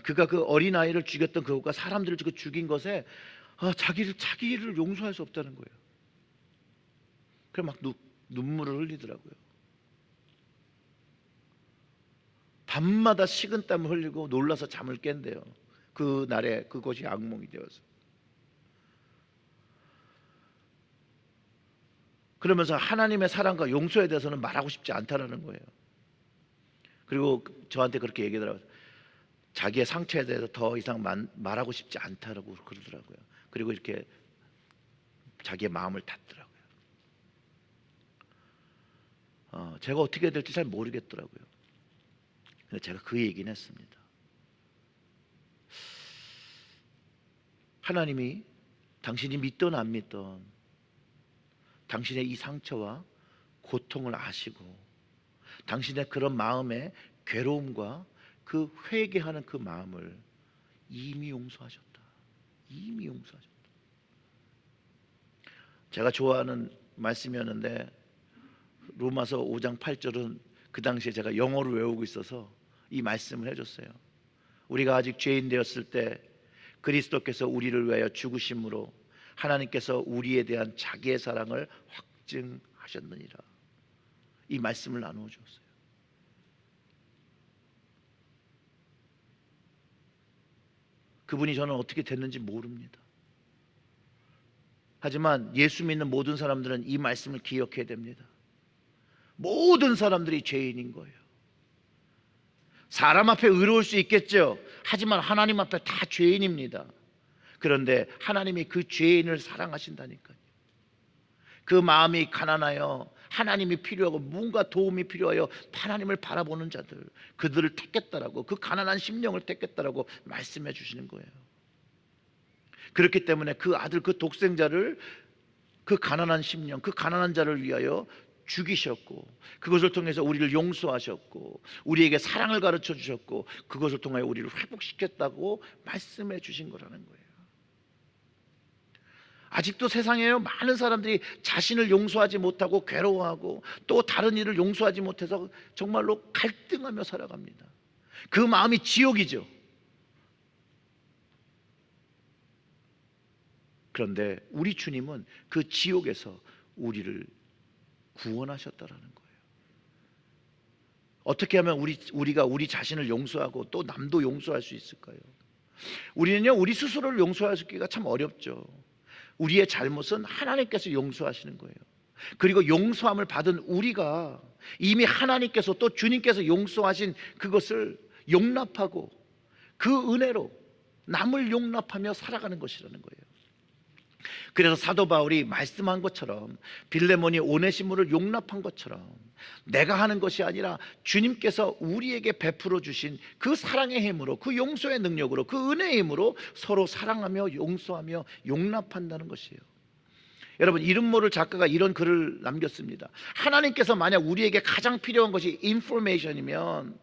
그가 그 어린아이를 죽였던 그가 사람들을 죽인 것에 자기를 용서할 수 없다는 거예요. 그래 막 눈물을 흘리더라고요. 밤마다 식은땀을 흘리고 놀라서 잠을 깬대요. 그 날에 그것이 악몽이 되어서. 그러면서 하나님의 사랑과 용서에 대해서는 말하고 싶지 않다라는 거예요. 그리고 저한테 그렇게 얘기하더라고요. 자기의 상처에 대해서 더 이상 말하고 싶지 않다라고 그러더라고요. 그리고 이렇게 자기의 마음을 닫더라고요. 제가 어떻게 해야 될지 잘 모르겠더라고요. 근데 제가 그 얘기는 했습니다. 하나님이 당신이 믿던 안 믿던 당신의 이 상처와 고통을 아시고 당신의 그런 마음의 괴로움과 그 회개하는 그 마음을 이미 용서하셨다. 이미 용서하셨다. 제가 좋아하는 말씀이었는데 로마서 5장 8절은 그 당시에 제가 영어로 외우고 있어서 이 말씀을 해줬어요. 우리가 아직 죄인 되었을 때 그리스도께서 우리를 위하여 죽으심으로 하나님께서 우리에 대한 자기의 사랑을 확증하셨느니라. 이 말씀을 나누어 주었어요. 그분이 저는 어떻게 됐는지 모릅니다. 하지만 예수 믿는 모든 사람들은 이 말씀을 기억해야 됩니다. 모든 사람들이 죄인인 거예요. 사람 앞에 의로울 수 있겠죠. 하지만 하나님 앞에 다 죄인입니다. 그런데 하나님이 그 죄인을 사랑하신다니까요. 그 마음이 가난하여 하나님이 필요하고 뭔가 도움이 필요하여 하나님을 바라보는 자들, 그들을 택했다라고, 그 가난한 심령을 택했다라고 말씀해 주시는 거예요. 그렇기 때문에 그 아들, 그 독생자를, 그 가난한 심령, 그 가난한 자를 위하여 죽이셨고, 그것을 통해서 우리를 용서하셨고, 우리에게 사랑을 가르쳐 주셨고, 그것을 통하여 우리를 회복시켰다고 말씀해 주신 거라는 거예요. 아직도 세상에 많은 사람들이 자신을 용서하지 못하고 괴로워하고 또 다른 이를 용서하지 못해서 정말로 갈등하며 살아갑니다. 그 마음이 지옥이죠. 그런데 우리 주님은 그 지옥에서 우리를 구원하셨다라는 거예요. 어떻게 하면 우리가 우리 자신을 용서하고 또 남도 용서할 수 있을까요? 우리는요, 우리 스스로를 용서하기가 참 어렵죠. 우리의 잘못은 하나님께서 용서하시는 거예요. 그리고 용서함을 받은 우리가 이미 하나님께서 또 주님께서 용서하신 그것을 용납하고 그 은혜로 남을 용납하며 살아가는 것이라는 거예요. 그래서 사도 바울이 말씀한 것처럼 빌레몬이 오네시모를 용납한 것처럼 내가 하는 것이 아니라 주님께서 우리에게 베풀어 주신 그 사랑의 힘으로, 그 용서의 능력으로, 그 은혜의 힘으로 서로 사랑하며 용서하며 용납한다는 것이에요. 여러분, 이름 모를 작가가 이런 글을 남겼습니다. 하나님께서 만약 우리에게 가장 필요한 것이 인포메이션이면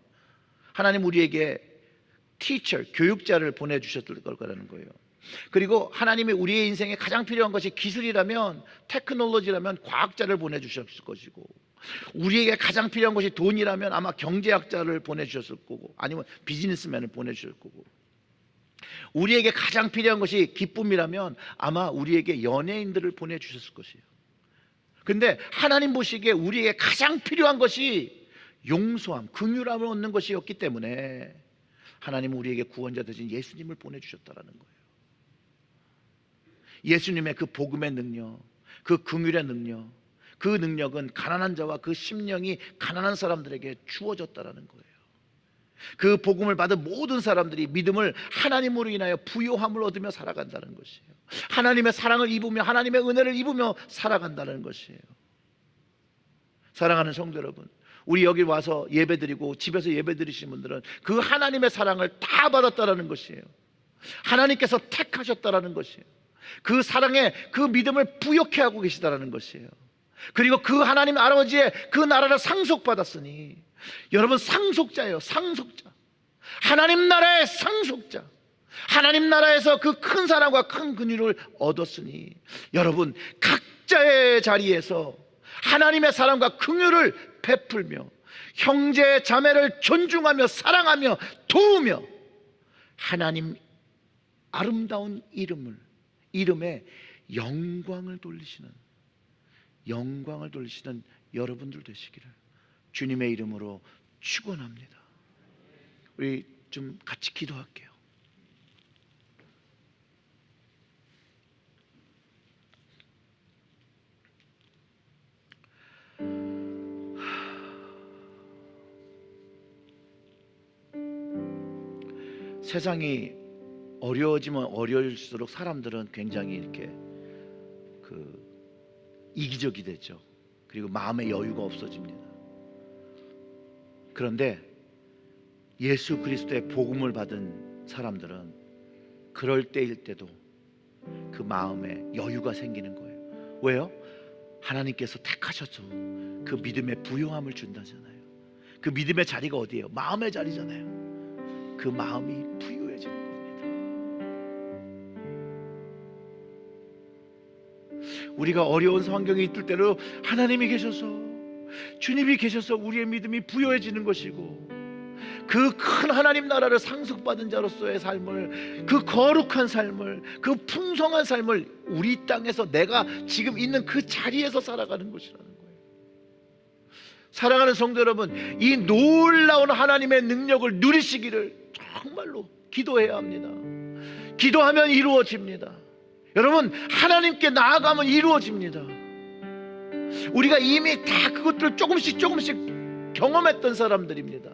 하나님 우리에게 티처, 교육자를 보내주셨을 거라는 거예요. 그리고 하나님이 우리의 인생에 가장 필요한 것이 기술이라면, 테크놀로지라면 과학자를 보내주셨을 것이고, 우리에게 가장 필요한 것이 돈이라면 아마 경제학자를 보내주셨을 거고, 아니면 비즈니스맨을 보내주셨을 거고, 우리에게 가장 필요한 것이 기쁨이라면 아마 우리에게 연예인들을 보내주셨을 것이에요. 근데 하나님 보시기에 우리에게 가장 필요한 것이 용서함, 긍휼함을 얻는 것이었기 때문에 하나님은 우리에게 구원자 되신 예수님을 보내주셨다라는 거예요. 예수님의 그 복음의 능력, 그 긍휼의 능력, 그 능력은 가난한 자와 그 심령이 가난한 사람들에게 주어졌다라는 거예요. 그 복음을 받은 모든 사람들이 믿음을 하나님으로 인하여 부요함을 얻으며 살아간다는 것이에요. 하나님의 사랑을 입으며 하나님의 은혜를 입으며 살아간다는 것이에요. 사랑하는 성도 여러분, 우리 여기 와서 예배드리고 집에서 예배드리신 분들은 그 하나님의 사랑을 다 받았다라는 것이에요. 하나님께서 택하셨다라는 것이에요. 그 사랑에 그 믿음을 부욕해 하고 계시다라는 것이에요. 그리고 그 하나님 아버지의 그 나라를 상속받았으니 여러분 상속자예요. 상속자. 하나님 나라의 상속자. 하나님 나라에서 그 큰 사랑과 큰 긍휼을 얻었으니 여러분 각자의 자리에서 하나님의 사랑과 긍휼을 베풀며 형제 자매를 존중하며 사랑하며 도우며 하나님 아름다운 이름에 영광을 돌리시는 여러분들 되시기를 주님의 이름으로 축원합니다. 우리 좀 같이 기도할게요. 세상이 어려워지면 어려울수록 사람들은 굉장히 이렇게 이기적이 되죠. 그리고 마음의 여유가 없어집니다. 그런데 예수 그리스도의 복음을 받은 사람들은 그럴 때일 때도 그 마음에 여유가 생기는 거예요. 왜요? 하나님께서 택하셔서 그 믿음의 부요함을 준다잖아요. 그 믿음의 자리가 어디예요? 마음의 자리잖아요. 그 마음이 부유해지는 겁니다. 우리가 어려운 환경에 있을 때로 하나님이 계셔서, 주님이 계셔서 우리의 믿음이 부요해지는 것이고, 그 큰 하나님 나라를 상속받은 자로서의 삶을, 그 거룩한 삶을, 그 풍성한 삶을 우리 땅에서 내가 지금 있는 그 자리에서 살아가는 것이라는 거예요. 사랑하는 성도 여러분, 이 놀라운 하나님의 능력을 누리시기를 정말로 기도해야 합니다. 기도하면 이루어집니다. 여러분, 하나님께 나아가면 이루어집니다. 우리가 이미 다 그것들을 조금씩 경험했던 사람들입니다.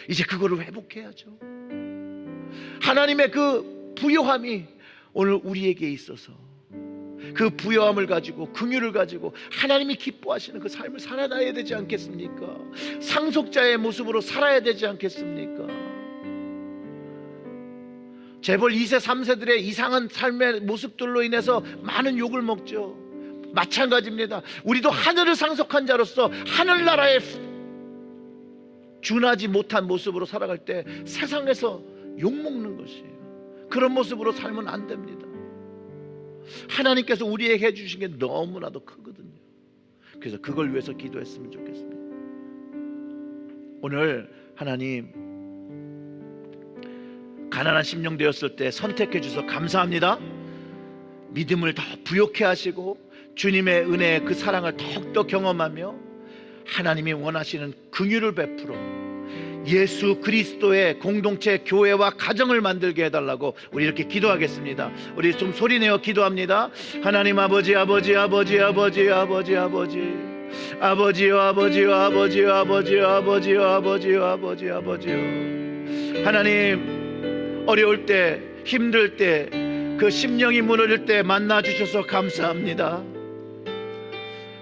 이제 그거를 회복해야죠. 하나님의 그 부요함이 오늘 우리에게 있어서 그 부요함을 가지고, 긍휼을 가지고 하나님이 기뻐하시는 그 삶을 살아나야 되지 않겠습니까? 상속자의 모습으로 살아야 되지 않겠습니까? 재벌 2세 3세들의 이상한 삶의 모습들로 인해서 많은 욕을 먹죠. 마찬가지입니다. 우리도 하늘을 상속한 자로서 하늘나라에 준하지 못한 모습으로 살아갈 때 세상에서 욕먹는 것이에요. 그런 모습으로 살면 안 됩니다. 하나님께서 우리에게 해주신 게 너무나도 크거든요. 그래서 그걸 위해서 기도했으면 좋겠습니다. 오늘 하나님, 가난한 심령 되었을 때 선택해 주셔서 감사합니다. 믿음을 더 부욕해 하시고 주님의 은혜의 그 사랑을 더욱더 경험하며 하나님이 원하시는 긍휼을 베풀어 예수 그리스도의 공동체, 교회와 가정을 만들게 해달라고 우리 이렇게 기도하겠습니다. 우리 좀 소리내어 기도합니다. 하나님 아버지, 아버지, 아버지, 아버지, 아버지, 아버지, 아버지요, 아버지요, 아버지요, 아버지요, 아버지요, 아버지요, 아버지요, 아버지요. 하나님, 어려울 때, 힘들 때, 그 심령이 무너질 때 만나 주셔서 감사합니다.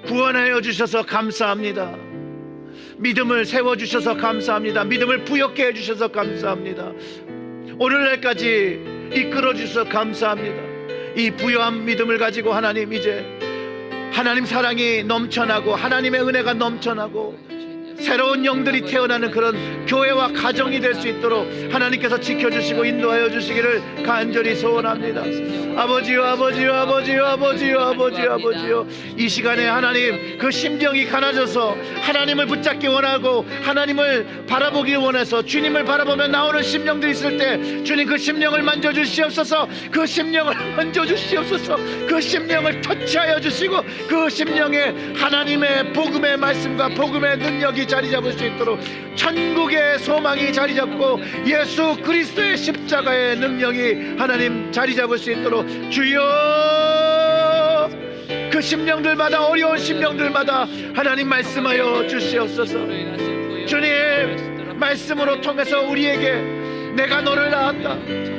구원하여 주셔서 감사합니다. 믿음을 세워주셔서 감사합니다. 믿음을 부욕해 해주셔서 감사합니다. 오늘날까지 이끌어주셔서 감사합니다. 이 부요한 믿음을 가지고 하나님, 이제 하나님 사랑이 넘쳐나고 하나님의 은혜가 넘쳐나고 새로운 영들이 태어나는 그런 교회와 가정이 될 수 있도록 하나님께서 지켜주시고 인도하여 주시기를 간절히 소원합니다. 아버지요, 아버지요, 아버지요, 아버지요, 아버지요, 아버지요. 이 시간에 하나님, 그 심령이 가난해져서 하나님을 붙잡기 원하고 하나님을 바라보기 원해서 주님을 바라보며 나오는 심령들이 있을 때 주님, 그 심령을 만져주시옵소서. 그 심령을 만져주시옵소서. 그 심령을 터치하여 주시고 그 심령에 하나님의 복음의 말씀과 복음의 능력이 자리 잡을 수 있도록 천국의 소망이 자리 잡고 예수 그리스도의 십자가의 능력이 하나님 자리 잡을 수 있도록 주여, 그 심령들마다, 어려운 심령들마다 하나님 말씀하여 주시옵소서. 주님, 말씀으로 통해서 우리에게 내가 너를 낳았다,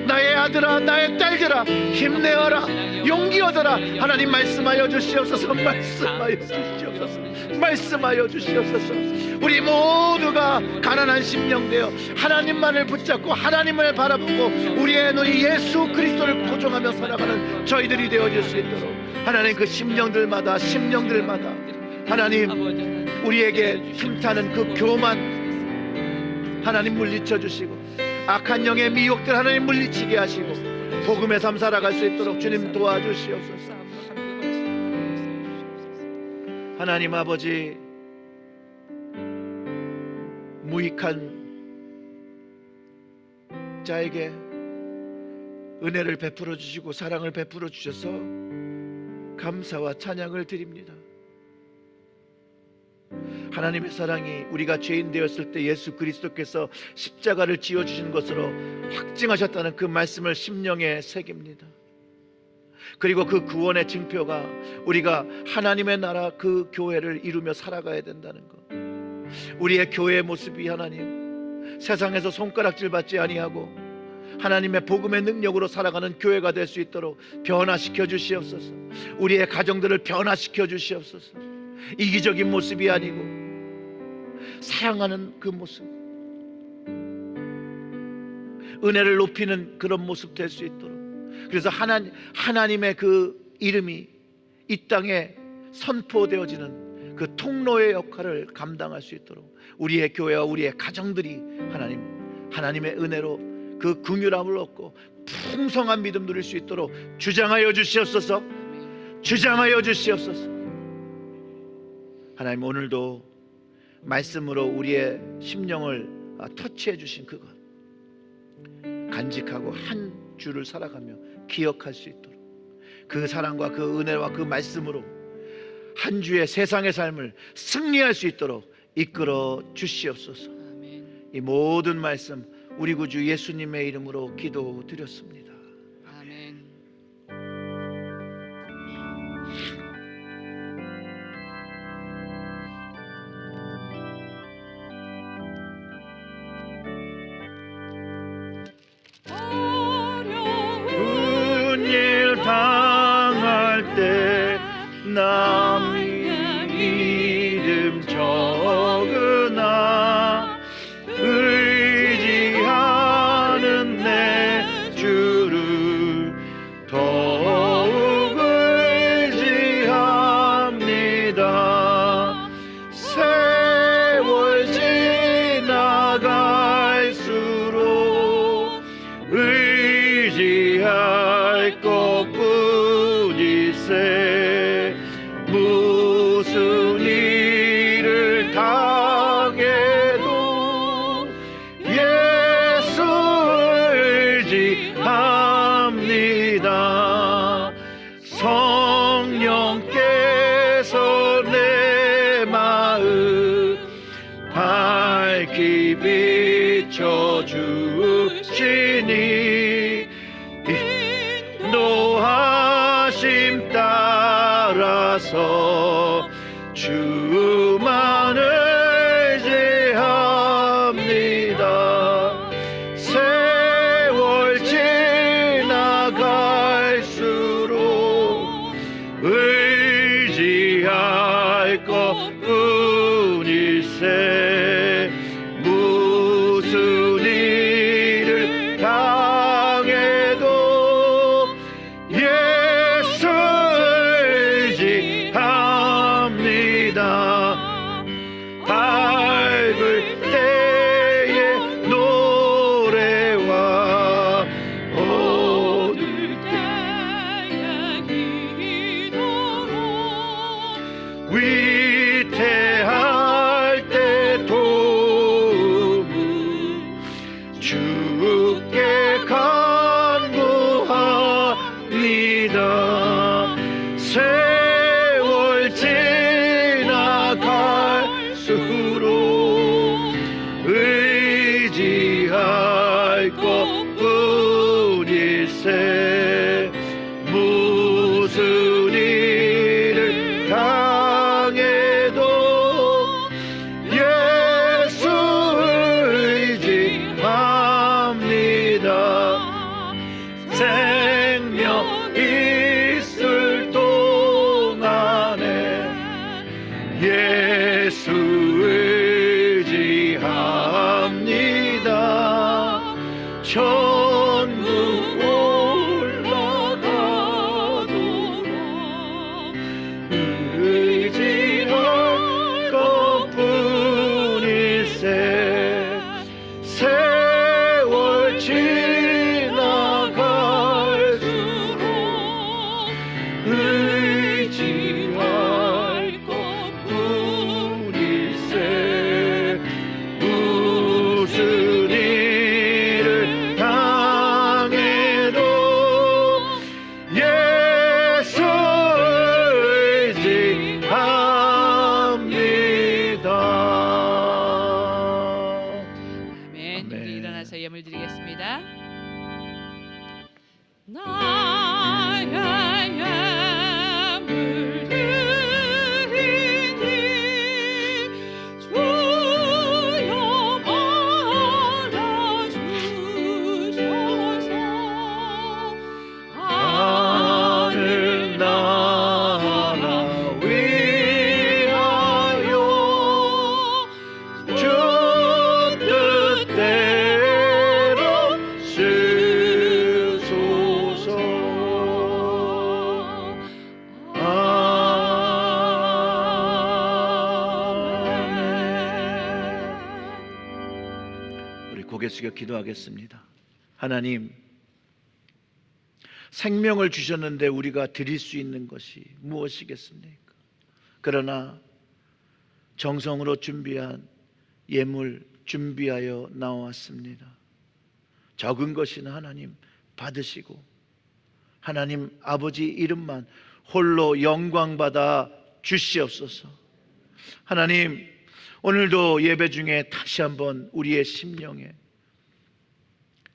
나의 아들아, 나의 딸들아, 힘내어라, 용기 얻어라. 하나님 말씀하여 주시옵소서. 말씀하여 주시옵소서. 말씀하여 주시옵소서. 우리 모두가 가난한 심령 되어 하나님만을 붙잡고 하나님을 바라보고 우리의 눈이 예수 그리스도를 포종하며 살아가는 저희들이 되어질 수 있도록 하나님, 그 심령들마다 하나님, 우리에게 힘타는 그 교만 하나님 물리쳐 주시고 악한 영의 미혹들 하나님 물리치게 하시고 복음의 삶 살아갈 수 있도록 주님 도와주시옵소서. 하나님 아버지, 무익한 자에게 은혜를 베풀어 주시고 사랑을 베풀어 주셔서 감사와 찬양을 드립니다. 하나님의 사랑이 우리가 죄인 되었을 때 예수 그리스도께서 십자가를 지어주신 것으로 확증하셨다는 그 말씀을 심령에 새깁니다. 그리고 그 구원의 증표가 우리가 하나님의 나라 그 교회를 이루며 살아가야 된다는 것. 우리의 교회의 모습이 하나님, 세상에서 손가락질 받지 아니하고 하나님의 복음의 능력으로 살아가는 교회가 될 수 있도록 변화시켜 주시옵소서. 우리의 가정들을 변화시켜 주시옵소서. 이기적인 모습이 아니고 사랑하는 그 모습, 은혜를 높이는 그런 모습 될 수 있도록, 그래서 하나님의 그 이름이 이 땅에 선포되어지는 그 통로의 역할을 감당할 수 있도록 우리의 교회와 우리의 가정들이 하나님의 은혜로 그 긍휼함을 얻고 풍성한 믿음 누릴 수 있도록 주장하여 주시옵소서. 주장하여 주시옵소서. 하나님, 오늘도 말씀으로 우리의 심령을 터치해 주신 그것 간직하고 한 주를 살아가며 기억할 수 있도록 그 사랑과 그 은혜와 그 말씀으로 한 주의 세상의 삶을 승리할 수 있도록 이끌어 주시옵소서. 이 모든 말씀 우리 구주 예수님의 이름으로 기도드렸습니다. 아멘. 어려운 일 당할 때 남의 믿음 적으나 의지하는 내 주를 더욱 의지합니다. 세월 지나갈수록 의지할 것뿐 비춰주시니 인도하심 따라서 주만 의지합니다. 세월 지나갈수록 의지할 것뿐일세. 무슨 일을 당해도 예수 의지합니다. 밝을 때의 노래와 어두울 때의 기도로 위태할 때 도움을 주께 간구합니다. 세월 지나갈수록 의지할 것뿐일세. 무슨 일을 당해도 예수 의지합니다. 생명 있을 동안에 예수 의지합니다. 천국 올라가도록 의지할 것뿐일세. 세월 지나갈수록 의지할 것뿐일세. 무슨 일을 당해도 예수 의지합니다. 아멘. 아멘. 우리 일어나서 예물 드리겠습니다. 나의 예물 드리니 주여 받아주소서. 하늘 나라 위하여 주 뜻대로 쓰소서. 아멘. 우리 고개 숙여 기도하겠습니다. 하나님, 생명을 주셨는데 우리가 드릴 수 있는 것이 무엇이겠습니까? 그러나 정성으로 준비한 예물 준비하여 나왔습니다. 적은 것이나 하나님 받으시고 하나님 아버지 이름만 홀로 영광받아 주시옵소서. 하나님, 오늘도 예배 중에 다시 한번 우리의 심령에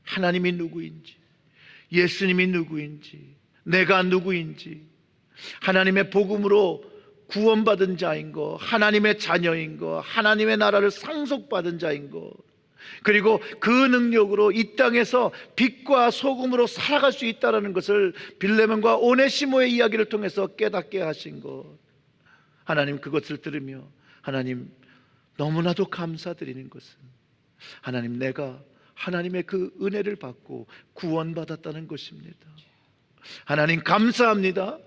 하나님이 누구인지, 예수님이 누구인지, 내가 누구인지, 하나님의 복음으로 구원받은 자인 것, 하나님의 자녀인 것, 하나님의 나라를 상속받은 자인 것, 그리고 그 능력으로 이 땅에서 빛과 소금으로 살아갈 수 있다는 것을 빌레몬과 오네시모의 이야기를 통해서 깨닫게 하신 것, 하나님, 그것을 들으며 하나님 너무나도 감사드리는 것은 하나님, 내가 하나님의 그 은혜를 받고 구원받았다는 것입니다. 하나님 감사합니다.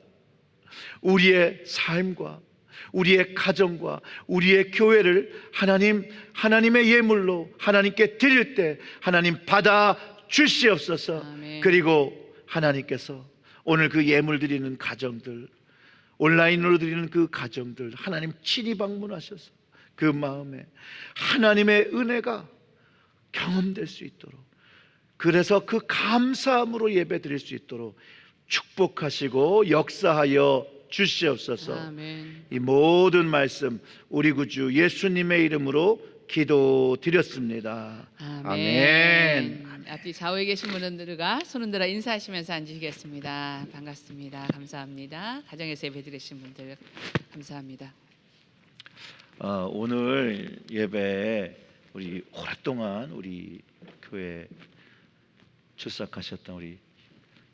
우리의 삶과 우리의 가정과 우리의 교회를 하나님의 예물로 하나님께 드릴 때 하나님 받아 주시옵소서. 아멘. 그리고 하나님께서 오늘 그 예물 드리는 가정들, 온라인으로 드리는 그 가정들 하나님 친히 방문하셔서 그 마음에 하나님의 은혜가 경험될 수 있도록, 그래서 그 감사함으로 예배 드릴 수 있도록 축복하시고 역사하여 주시옵소서. 아멘. 이 모든 말씀 우리 구주 예수님의 이름으로 기도드렸습니다. 아멘. 앞뒤 좌우에 계신 분들과 손 들어 인사하시면서 앉으시겠습니다. 반갑습니다. 감사합니다. 가정에서 예배드리신 분들 감사합니다. 오늘 예배에 우리 오랫동안 우리 교회 출석하셨던 우리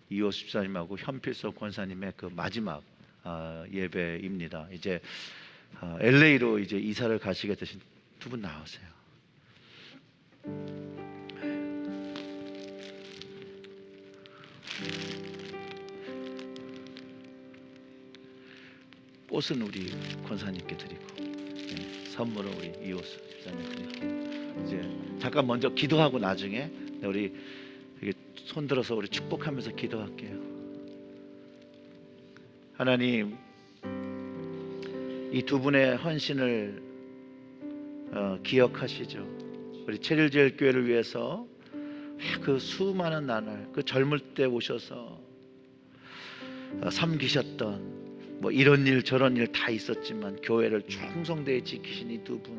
이호 집사님하고 현필석 권사님의 그 마지막 예배입니다. 이제 LA로 이제 이사를 가시게 되신 두 분 나오세요. 꽃은 우리 권사님께 드리고 선물은 우리 이호 집사님 드릴게요. 이제 잠깐 먼저 기도하고 나중에 우리 손 들어서 우리 축복하면서 기도할게요. 하나님, 이 두 분의 헌신을 기억하시죠. 우리 체릴제일교회를 위해서 그 수많은 나날 그 젊을 때 오셔서 섬기셨던 뭐 이런 일 저런 일 다 있었지만 교회를 충성되이 지키신 이 두 분,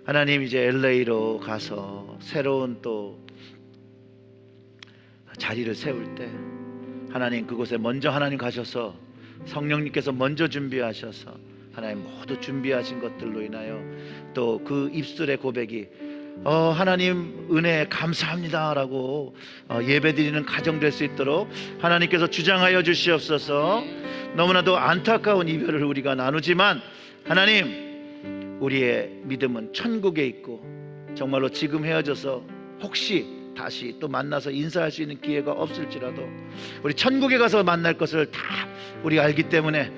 하나님 이제 LA로 가서 새로운 또 자리를 세울 때 하나님 그곳에 먼저 하나님 가셔서 성령님께서 먼저 준비하셔서 하나님 모두 준비하신 것들로 인하여 또 그 입술의 고백이 하나님 은혜 감사합니다라고 예배드리는 가정 될 수 있도록 하나님께서 주장하여 주시옵소서. 너무나도 안타까운 이별을 우리가 나누지만 하나님, 우리의 믿음은 천국에 있고 정말로 지금 헤어져서 혹시 다시 또 만나서 인사할 수 있는 기회가 없을지라도 우리 천국에 가서 만날 것을 다 우리가 알기 때문에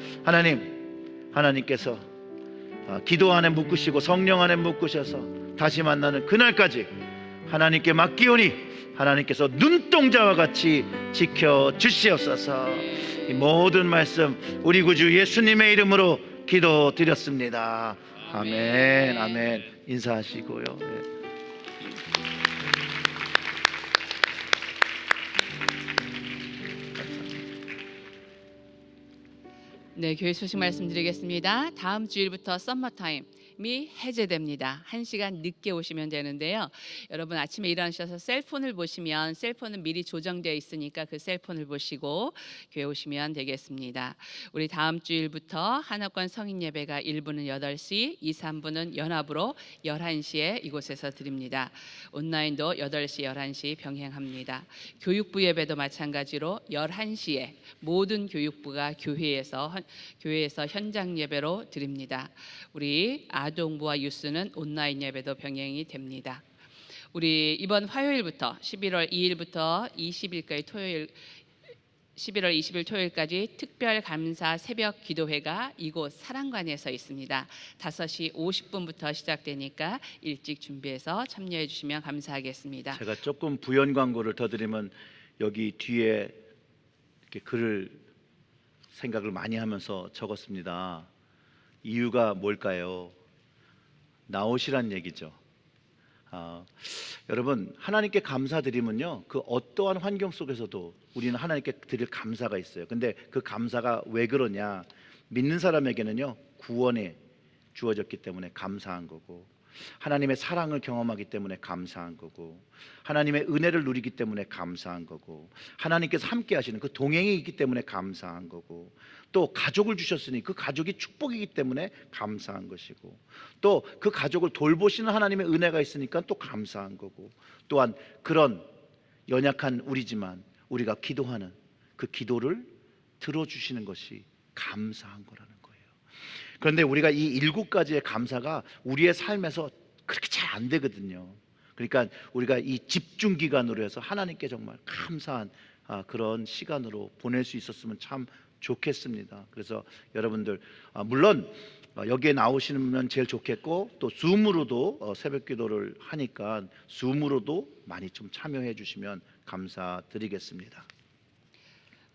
하나님께서 기도 안에 묶으시고 성령 안에 묶으셔서 다시 만나는 그날까지 하나님께 맡기오니 하나님께서 눈동자와 같이 지켜주시옵소서. 이 모든 말씀 우리 구주 예수님의 이름으로 기도드렸습니다. 아멘. 아멘. 인사하시고요. 네. 네, 교회 소식 말씀드리겠습니다. 다음 주일부터 썸머타임이 해제됩니다. 1시간 늦게 오시면 되는데요. 여러분 아침에 일어나셔서 셀폰을 보시면 셀폰은 미리 조정되어 있으니까 그 셀폰을 보시고 교회 오시면 되겠습니다. 우리 다음 주일부터 한옥관 성인 예배가 1부는 8시, 2, 3부는 연합으로 11시에 이곳에서 드립니다. 온라인도 8시, 11시 병행합니다. 교육부 예배도 마찬가지로 11시에 모든 교육부가 교회에서 현장 예배로 드립니다. 우리 아동부와 유스는 온라인 예배도 병행이 됩니다. 우리 이번 화요일부터 11월 2일부터 20일까지 토요일 11월 20일 토요일까지 특별 감사 새벽 기도회가 이곳 사랑관에서 있습니다. 5시 50분부터 시작되니까 일찍 준비해서 참여해 주시면 감사하겠습니다. 제가 조금 부연 광고를 더 드리면 여기 뒤에 이렇게 글을 생각을 많이 하면서 적었습니다. 이유가 뭘까요? 나오시란 얘기죠. 여러분, 하나님께 감사드리면요, 그 어떠한 환경 속에서도 우리는 하나님께 드릴 감사가 있어요. 근데 그 감사가 왜 그러냐? 믿는 사람에게는요, 구원이 주어졌기 때문에 감사한 거고, 하나님의 사랑을 경험하기 때문에 감사한 거고, 하나님의 은혜를 누리기 때문에 감사한 거고, 하나님께서 함께 하시는 그 동행이 있기 때문에 감사한 거고, 또 가족을 주셨으니 그 가족이 축복이기 때문에 감사한 것이고, 또 그 가족을 돌보시는 하나님의 은혜가 있으니까 또 감사한 거고, 또한 그런 연약한 우리지만 우리가 기도하는 그 기도를 들어주시는 것이 감사한 거라는 거예요. 그런데 우리가 이 7가지의 감사가 우리의 삶에서 그렇게 잘 안 되거든요. 그러니까 우리가 이 집중 기간으로 해서 하나님께 정말 감사한 그런 시간으로 보낼 수 있었으면 참 좋겠습니다. 그래서 여러분들 물론 여기에 나오시면 제일 좋겠고, 또 줌으로도 새벽 기도를 하니까 줌으로도 많이 좀 참여해 주시면 감사드리겠습니다.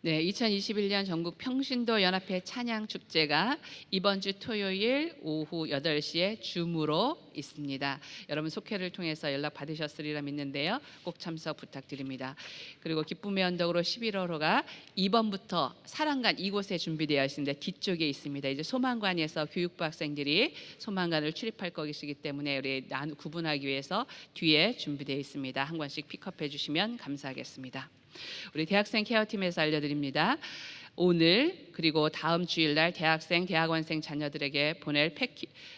네, 2021년 전국 평신도 연합회 찬양 축제가 이번 주 토요일 오후 8시에 줌으로 있습니다. 여러분 속회를 통해서 연락 받으셨으리라 믿는데요. 꼭 참석 부탁드립니다. 그리고 기쁨의 언덕으로 11월호가 2번부터 사랑관 이곳에 준비되어 있습니다. 뒤쪽에 있습니다. 이제 소망관에서 교육부 학생들이 소망관을 출입할 것이기 때문에 우리 구분하기 위해서 뒤에 준비되어 있습니다. 한 권씩 픽업해 주시면 감사하겠습니다. 우리 대학생 케어팀에서 알려드립니다. 오늘 그리고 다음 주일날 대학생, 대학원생 자녀들에게 보낼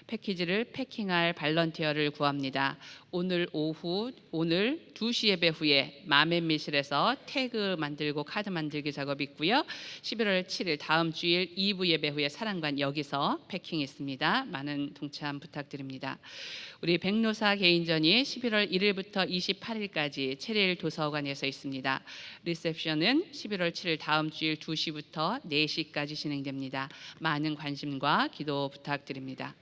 패키지를 패킹할 발런티어를 구합니다. 오늘 2시 예배 후에 마맨미실에서 태그 만들고 카드 만들기 작업이 있고요. 11월 7일 다음 주일 2부 예배 후에 사랑관 여기서 패킹이 있습니다. 많은 동참 부탁드립니다. 우리 백노사 개인전이 11월 1일부터 28일까지 체리일 도서관에서 있습니다. 리셉션은 11월 7일 다음 주일 2시부터 4시까지 진행됩니다. 많은 관심과 기도 부탁드립니다.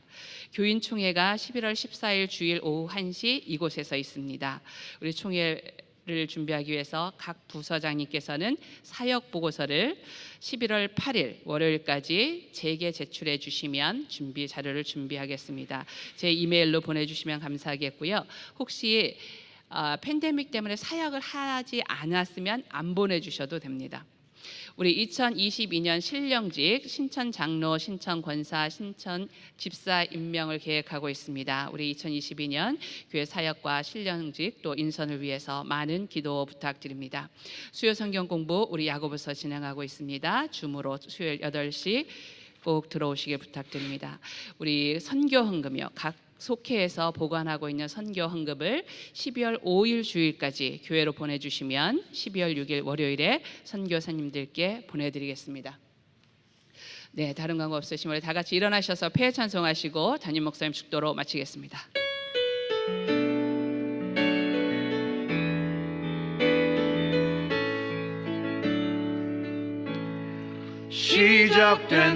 교인총회가 11월 14일 주일 오후 1시 이곳에서 있습니다. 우리 총회를 준비하기 위해서 각 부서장님께서는 사역 보고서를 11월 8일 월요일까지 제게 제출해 주시면 준비 자료를 준비하겠습니다. 제 이메일로 보내주시면 감사하겠고요. 혹시 팬데믹 때문에 사역을 하지 않았으면 안 보내주셔도 됩니다. 우리 2022년 신령직 신천 장로, 신천 권사, 신천 집사 임명을 계획하고 있습니다. 우리 2022년 교회 사역과 신령직 또 인선을 위해서 많은 기도 부탁드립니다. 수요 성경 공부 우리 야고보서 진행하고 있습니다. 줌으로 수요일 8시 꼭 들어오시길 부탁드립니다. 우리 선교 헌금이요. 각 속회에서 보관하고 있는 선교 헌금을 12월 5일 주일까지 교회로 보내주시면 12월 6일 월요일에 선교사님들께 보내드리겠습니다. 네, 다른 광고 없으시면 우리 다 같이 일어나셔서 폐 찬송하시고 담임 목사님 축도로 마치겠습니다.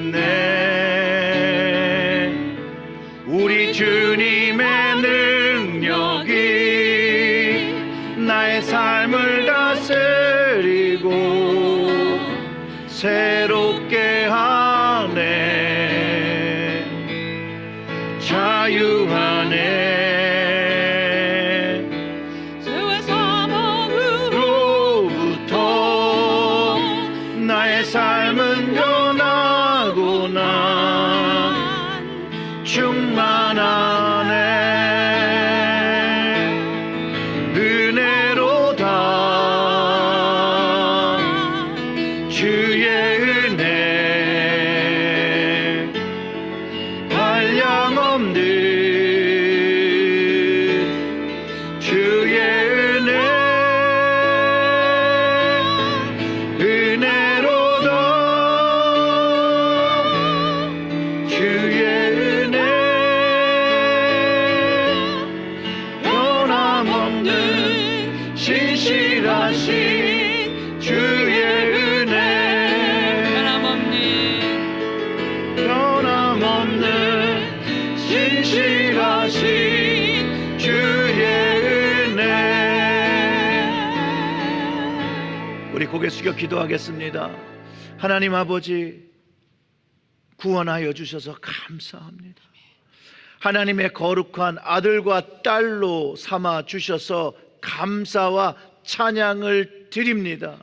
시작됐네. 우리 주님의 능력이 나의 삶을 다스리고 새롭게 하네. 자유하네. 주의 사망으로부터 나의 삶은 변하구나. 충만하네. 은혜로다. 주의 은혜 한량없는 주의 은혜. 은혜로다. 주의 은혜 변함없는 신실하신 주의 은혜. 변함없는 신실하신 주의 은혜. 우리 고개 숙여 기도하겠습니다. 하나님 아버지, 구원하여 주셔서 감사합니다. 하나님의 거룩한 아들과 딸로 삼아 주셔서 감사와 찬양을 드립니다.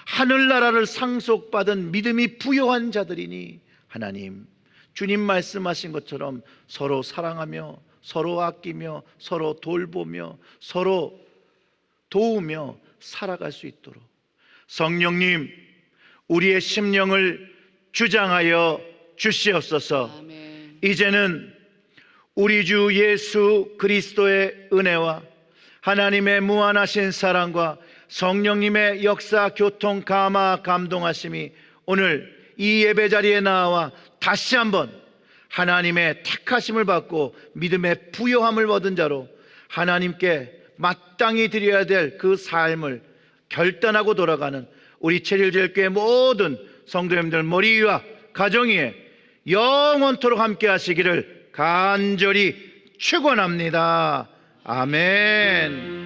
하늘나라를 상속받은 믿음이 부요한 자들이니 하나님, 주님 말씀하신 것처럼 서로 사랑하며 서로 아끼며 서로 돌보며 서로 도우며 살아갈 수 있도록 성령님, 우리의 심령을 주장하여 주시옵소서. 아멘. 이제는 우리 주 예수 그리스도의 은혜와 하나님의 무한하신 사랑과 성령님의 역사, 교통, 감화, 감동하심이 오늘 이 예배 자리에 나와 다시 한번 하나님의 택하심을 받고 믿음의 부요함을 얻은 자로 하나님께 마땅히 드려야 될 그 삶을 결단하고 돌아가는 우리 체릴제일교회 모든 성도님들 머리 위와 가정 위에 영원토록 함께 하시기를 간절히 축원합니다. 아멘.